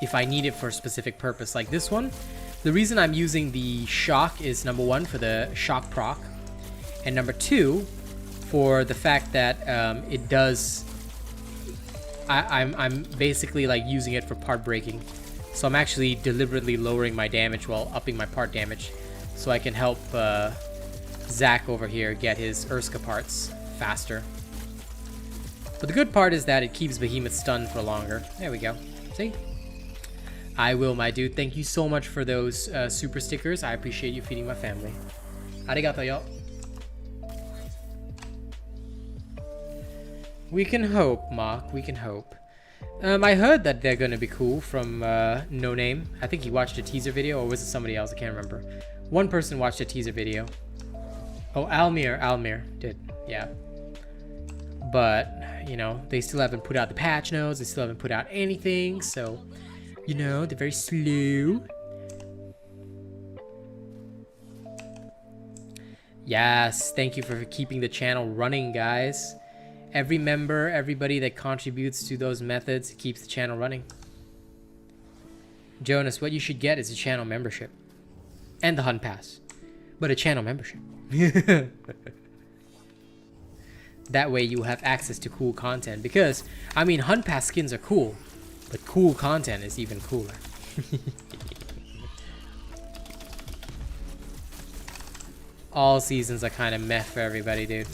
if I need it for a specific purpose. Like this one, the reason I'm using the shock is number one for the shock proc, and number two for the fact that it does. I'm basically like using it for part breaking, so I'm actually deliberately lowering my damage while upping my part damage, so I can help Zach over here get his Urska parts faster. But the good part is that it keeps Behemoth stunned for longer. There we go. See? I will, my dude. Thank you so much for those super stickers. I appreciate you feeding my family. Arigato, yo. We can hope, Mark. We can hope. I heard that they're gonna be cool from No Name. I think he watched a teaser video, or was it somebody else? I can't remember. One person watched a teaser video. Oh, Almir did, yeah. But, you know, they still haven't put out the patch notes. They still haven't put out anything, so, you know, they're very slow. Yes, thank you for keeping the channel running, guys. Every member, everybody that contributes to those methods keeps the channel running. Jonas, what you should get is a channel membership. And the Hunt Pass. But a channel membership. That way you have access to cool content. Because, I mean, Hunt Pass skins are cool. But cool content is even cooler. All seasons are kind of meh for everybody, dude.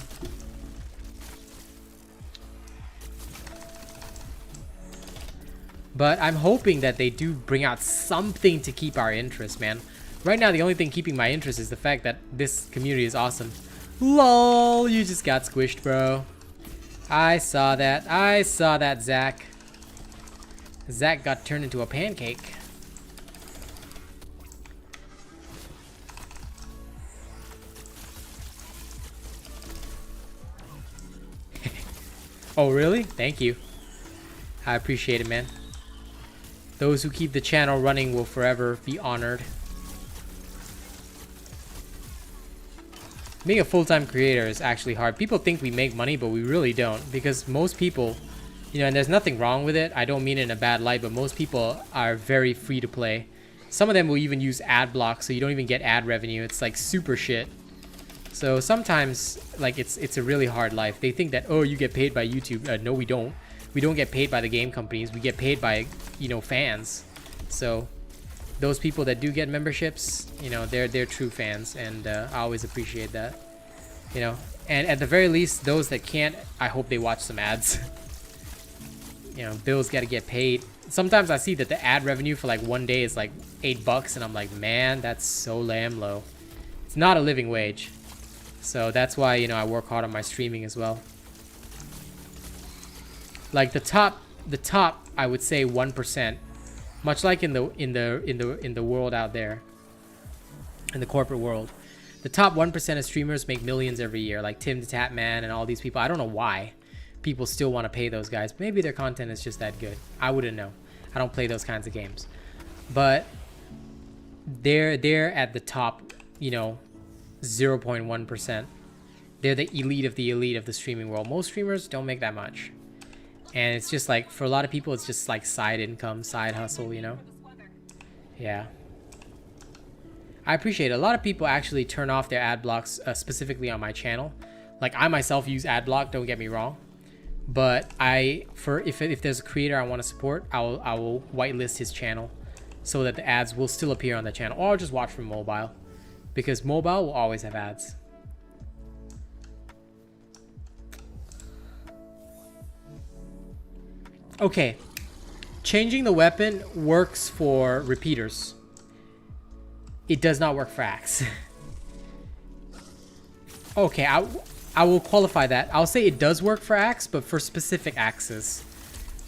But I'm hoping that they do bring out something to keep our interest, man. Right now, the only thing keeping my interest is the fact that this community is awesome. LOL, you just got squished, bro. I saw that. I saw that, Zach. Zach got turned into a pancake. Oh, really? Thank you. I appreciate it, man. Those who keep the channel running will forever be honored. Being a full-time creator is actually hard. People think we make money, but we really don't. Because most people, you know, and there's nothing wrong with it. I don't mean it in a bad light, but most people are very free to play. Some of them will even use ad blocks, so you don't even get ad revenue. It's like super shit. So sometimes, like, it's a really hard life. They think that, oh, you get paid by YouTube. No, we don't. We don't get paid by the game companies. We get paid by, you know, fans. So those people that do get memberships, you know, they're true fans, and I always appreciate that. You know, and at the very least, those that can't, I hope they watch some ads. You know, bills got to get paid. Sometimes I see that the ad revenue for like one day is like $8, and I'm like, man, that's so damn low. It's not a living wage. So that's why, you know, I work hard on my streaming as well. Like the top, I would say 1%, much like in the world out there, in the corporate world, the top 1% of streamers make millions every year, like Tim the Tap Man and all these people. I don't know why people still want to pay those guys. Maybe their content is just that good. I wouldn't know. I don't play those kinds of games, but they're at the top, you know, 0.1%. They're the elite of the streaming world. Most streamers don't make that much. And it's just like, for a lot of people, it's just like side income, side hustle, you know? Yeah. I appreciate it. A lot of people actually turn off their ad blocks, specifically on my channel. Like, I myself use ad block, don't get me wrong. But if there's a creator I want to support, I will whitelist his channel so that the ads will still appear on the channel. Or I'll just watch from mobile. Because mobile will always have ads. Okay, changing the weapon works for repeaters. It does not work for axe. Okay, I will qualify that. I'll say it does work for axe, but for specific axes.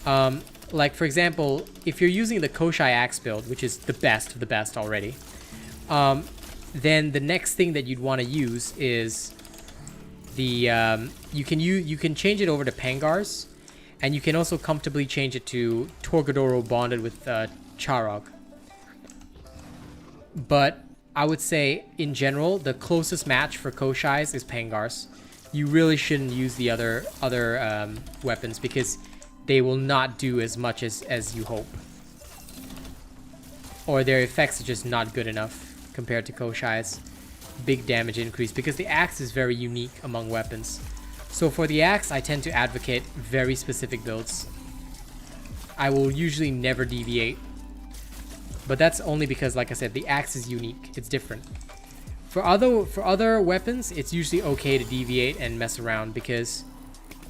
Like, for example, if you're using the Koshai axe build, which is the best of the best already, then the next thing that you'd want to use is the you can change it over to Pangars. And you can also comfortably change it to Torgadoro bonded with Charog. But I would say, in general, the closest match for Koshais is Pangars. You really shouldn't use the other weapons because they will not do as much as you hope. Or their effects are just not good enough compared to Koshai's big damage increase, because the axe is very unique among weapons. So for the axe, I tend to advocate very specific builds. I will usually never deviate. But that's only because, like I said, the axe is unique. It's different. For other weapons, it's usually okay to deviate and mess around because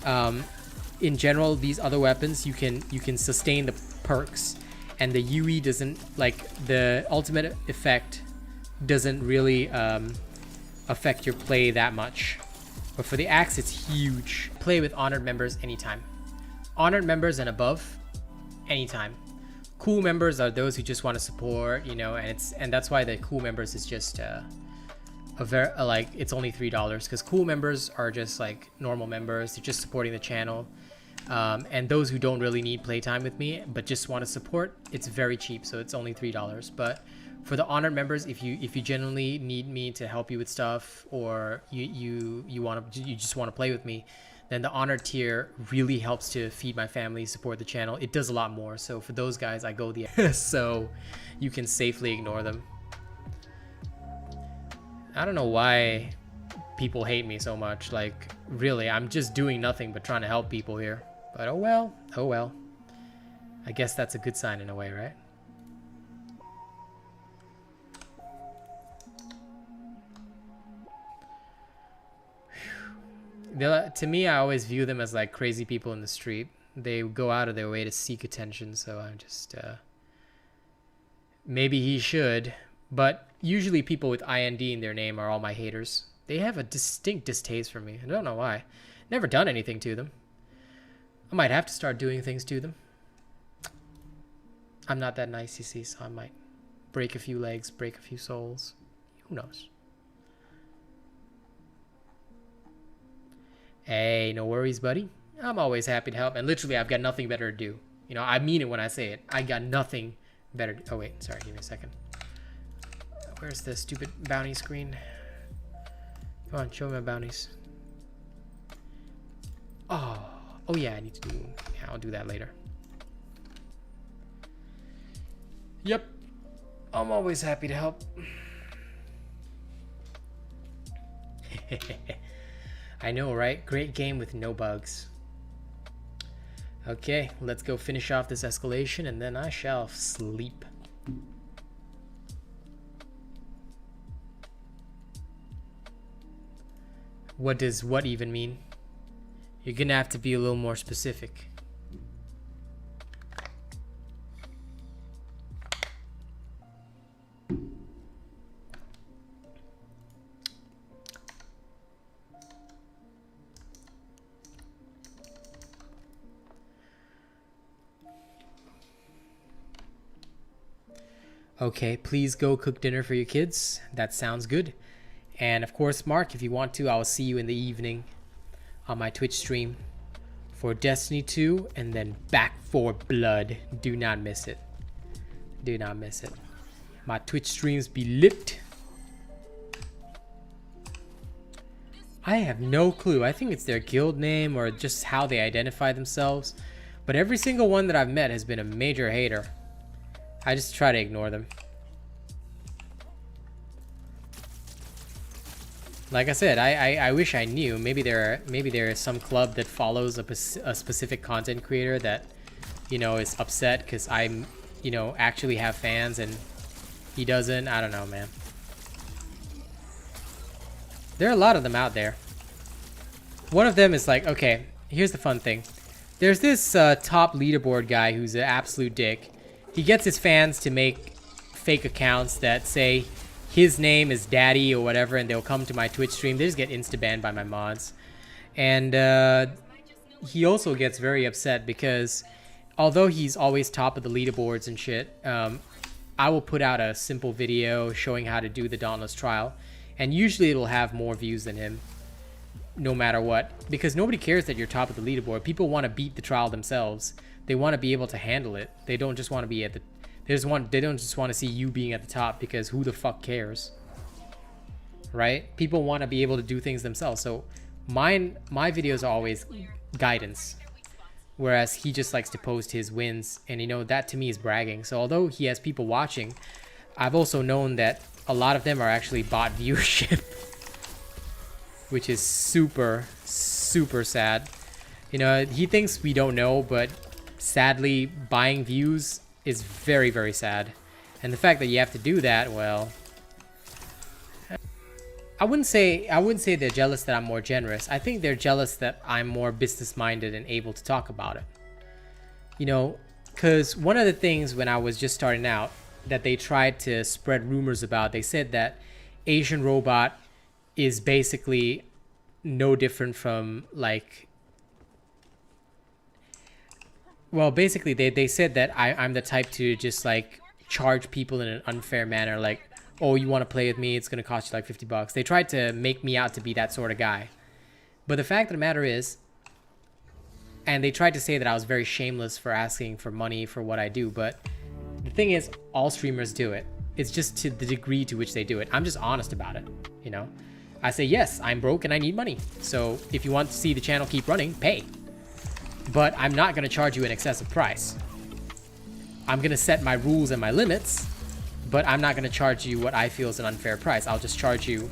in general, these other weapons, you can sustain the perks and the UE doesn't, like, the ultimate effect doesn't really affect your play that much. But for the axe, it's huge. Play with honored members anytime. Honored members and above, anytime. Cool members are those who just want to support, you know, and that's why the cool members is just like, it's only $3, because cool members are just like normal members. They're just supporting the channel. And those who don't really need playtime with me but just want to support, it's very cheap, so it's only $3. But for the honored members, if you genuinely need me to help you with stuff, or you just want to play with me, then the honored tier really helps to feed my family, support the channel. It does a lot more. So for those guys, I go the so you can safely ignore them. I don't know why people hate me so much. Like, really, I'm just doing nothing but trying to help people here. But oh well, oh well. I guess that's a good sign in a way, right? To me, I always view them as like crazy people in the street. They go out of their way to seek attention, so I'm just maybe he should, but usually people with IND in their name are all my haters. They have a distinct distaste for me. I don't know why. Never done anything to them. I might have to start doing things to them. I'm not that nice, you see, so I might break a few legs, break a few souls. Who knows? Hey, no worries, buddy. I'm always happy to help. And literally, I've got nothing better to do. You know, I mean it when I say it. I got nothing better to do. Oh, wait. Sorry. Give me a second. Where's the stupid bounty screen? Come on. Show me my bounties. Oh. Oh, yeah. I need to do... Yeah, I'll do that later. Yep. I'm always happy to help. I know, right? Great game with no bugs. Okay, let's go finish off this escalation and then I shall sleep. What does what even mean? You're gonna have to be a little more specific. Okay, please go cook dinner for your kids. That sounds good. And of course, Mark, if you want to, I will see you in the evening on my Twitch stream for Destiny 2 and then Back 4 Blood. Do not miss it. Do not miss it. My Twitch streams be lit. I have no clue. I think it's their guild name or just how they identify themselves. But every single one that I've met has been a major hater. I just try to ignore them. Like I said, I wish I knew. Maybe there is some club that follows a specific content creator that, you know, is upset because I'm, you know, actually have fans and he doesn't. I don't know, man. There are a lot of them out there. One of them is like, okay, here's the fun thing. There's this top leaderboard guy who's an absolute dick. He gets his fans to make fake accounts that say his name is Daddy or whatever, and they'll come to my Twitch stream. They just get insta-banned by my mods. And he also gets very upset because although he's always top of the leaderboards and shit, I will put out a simple video showing how to do the Dauntless trial. And usually it'll have more views than him, no matter what. Because nobody cares that you're top of the leaderboard. People want to beat the trial themselves. They want to be able to handle it. They don't just want to be at the... They don't just want to see you being at the top because who the fuck cares? Right? People want to be able to do things themselves. So my videos are always guidance. Whereas he just likes to post his wins. And you know, that to me is bragging. So although he has people watching, I've also known that a lot of them are actually bot viewership. Which is super, super sad. You know, he thinks we don't know, but sadly, buying views is very, very sad. And the fact that you have to do that, well, I wouldn't say they're jealous that I'm more generous. I think they're jealous that I'm more business-minded and able to talk about it. You know, Because one of the things when I was just starting out that they tried to spread rumors about, they said that Asian Robot is basically no different from like, well, basically they said that I'm the type to just like charge people in an unfair manner. Like, oh, you want to play with me? It's going to cost you like $50. They tried to make me out to be that sort of guy. But the fact of the matter is, and they tried to say that I was very shameless for asking for money for what I do. But the thing is, all streamers do it. It's just to the degree to which they do it. I'm just honest about it, you know? I say, yes, I'm broke and I need money. So if you want to see the channel keep running, pay. But I'm not going to charge you an excessive price. I'm going to set my rules and my limits, but I'm not going to charge you what I feel is an unfair price. I'll just charge you,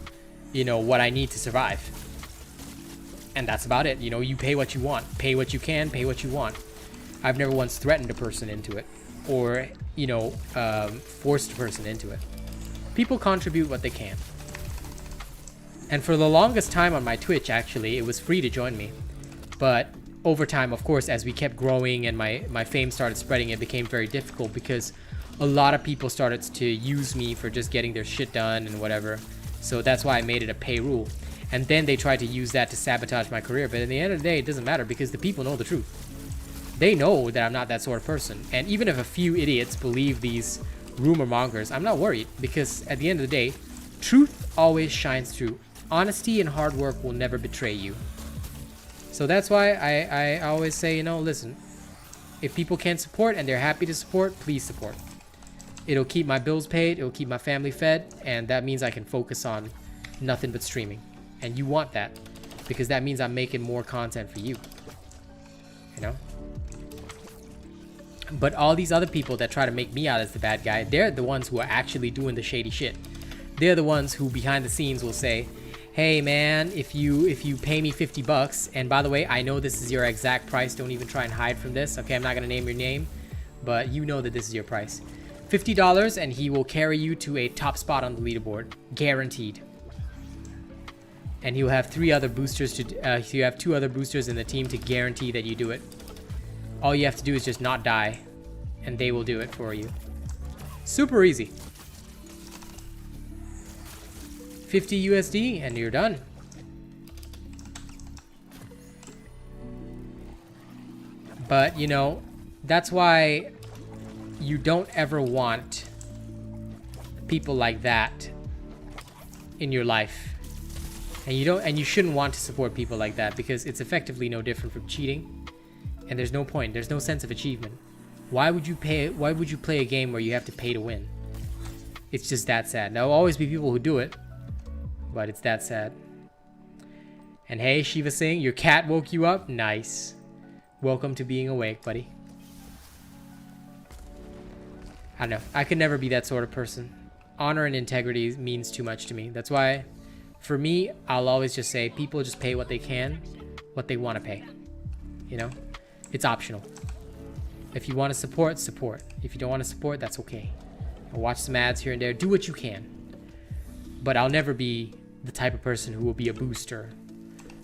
you know, what I need to survive. And that's about it. You know, you pay what you want. Pay what you can, pay what you want. I've never once threatened a person into it or, you know, forced a person into it. People contribute what they can. And for the longest time on my Twitch, actually, it was free to join me. But over time, of course, as we kept growing and my fame started spreading, it became very difficult because a lot of people started to use me for just getting their shit done and whatever. So that's why I made it a pay rule. And then they tried to use that to sabotage my career. But at the end of the day, it doesn't matter because the people know the truth. They know that I'm not that sort of person. And even if a few idiots believe these rumor mongers, I'm not worried because at the end of the day, truth always shines through. Honesty and hard work will never betray you. So that's why I always say, you know, listen, if people can support and they're happy to support, please support. It'll keep my bills paid, it'll keep my family fed, and that means I can focus on nothing but streaming. And you want that because that means I'm making more content for you, you know? But all these other people that try to make me out as the bad guy, they're the ones who are actually doing the shady shit. They're the ones who behind the scenes will say, hey man, if you pay me $50, and by the way, I know this is your exact price, don't even try and hide from this, okay? I'm not gonna name your name, but you know that this is your price. $50 and he will carry you to a top spot on the leaderboard, guaranteed. And he'll have 3 other boosters to, you have 2 other boosters in the team to guarantee that you do it. All you have to do is just not die, and they will do it for you. Super easy. 50 USD and you're done. But you know, that's why you don't ever want people like that in your life. And you shouldn't want to support people like that because it's effectively no different from cheating. And there's no point. There's no sense of achievement. Why would you play a game where you have to pay to win? It's just that sad. There'll always be people who do it, but it's that sad. And hey, Shiva Singh, your cat woke you up? Nice. Welcome to being awake, buddy. I don't know. I could never be that sort of person. Honor and integrity means too much to me. That's why, for me, I'll always just say people just pay what they can, what they want to pay. You know? It's optional. If you want to support, support. If you don't want to support, that's okay. I'll watch some ads here and there. Do what you can. But I'll never be the type of person who will be a booster.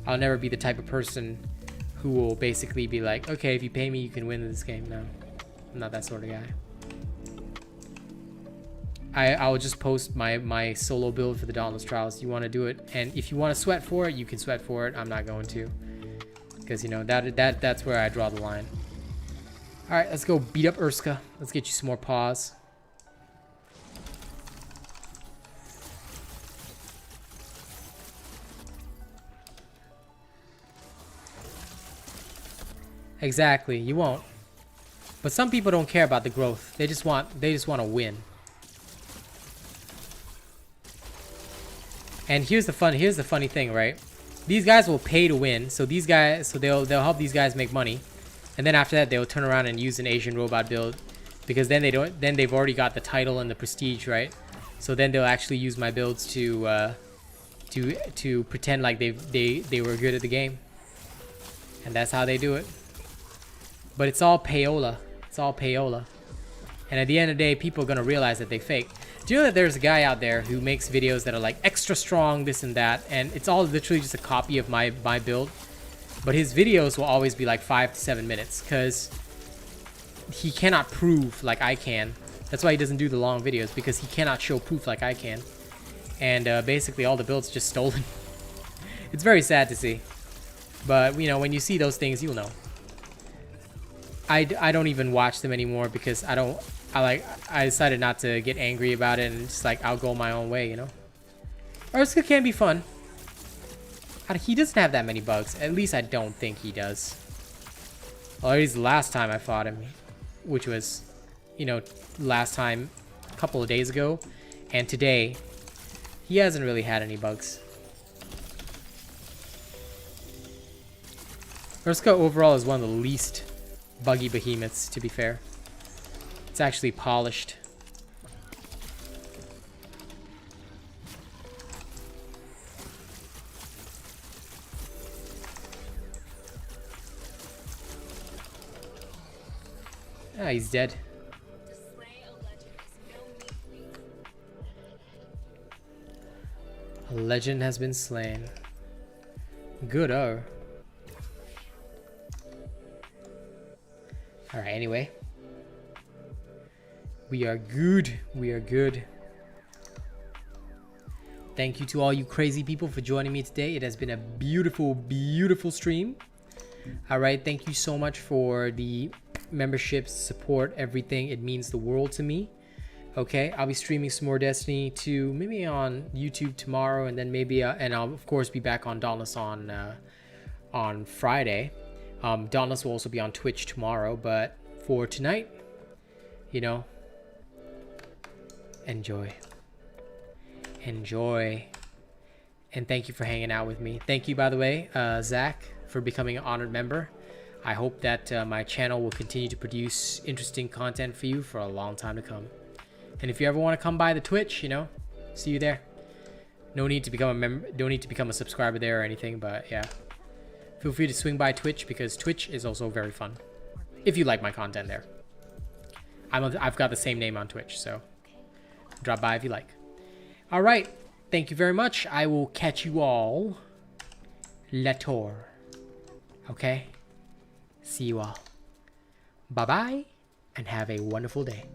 I'll never be the type of person who will basically be like, okay, if you pay me, you can win this game. No, I'm not that sort of guy. I'll just post my solo build for the Dauntless trials. You want to do it, and if you want to sweat for it, you can sweat for it. I'm not going to, because you know that's where I draw the line. All right, let's go beat up Urska. Let's get you some more paws. Exactly, you won't. But some people don't care about the growth. They just want to win. And here's the funny thing, right? These guys will pay to win, so they'll help these guys make money, and then after that they'll turn around and use an Asian robot build, because then they've already got the title and the prestige, right? So then they'll actually use my builds to pretend like they were good at the game, and that's how they do it. But it's all payola. It's all payola. And at the end of the day, people are gonna realize that they fake. Do you know that there's a guy out there who makes videos that are like extra strong, this and that, and it's all literally just a copy of my build, but his videos will always be like 5 to 7 minutes, because he cannot prove like I can. That's why he doesn't do the long videos, because he cannot show proof like I can. And basically all the builds just stolen. It's very sad to see. But, you know, when you see those things, you'll know. I don't even watch them anymore because I decided not to get angry about it, and just like, I'll go my own way, you know? Urska can be fun. He doesn't have that many bugs. At least I don't think he does. Or at least the last time I fought him, which was, you know, last time a couple of days ago, and today, he hasn't really had any bugs. Urska overall is one of the least buggy behemoths, to be fair. It's actually polished. Ah, he's dead. To slay a legend is no mean feat. A legend has been slain. Good, oh. Alright, anyway. We are good. We are good. Thank you to all you crazy people for joining me today. It has been a beautiful, beautiful stream. Alright, thank you so much for the memberships, support, everything. It means the world to me. Okay, I'll be streaming some more Destiny 2, maybe on YouTube tomorrow, and then maybe, and I'll of course be back on Dauntless on Friday. Dauntless will also be on Twitch tomorrow, but for tonight, you know, enjoy. Enjoy. And thank you for hanging out with me. Thank you, by the way, Zach, for becoming an honored member. I hope that my channel will continue to produce interesting content for you for a long time to come. And if you ever want to come by the Twitch, you know, see you there. No need to become a member, don't need to become a subscriber there or anything, but yeah. Feel free to swing by Twitch, because Twitch is also very fun. If you like my content there. I've got the same name on Twitch, so drop by if you like. All right. Thank you very much. I will catch you all later. Okay? See you all. Bye-bye, and have a wonderful day.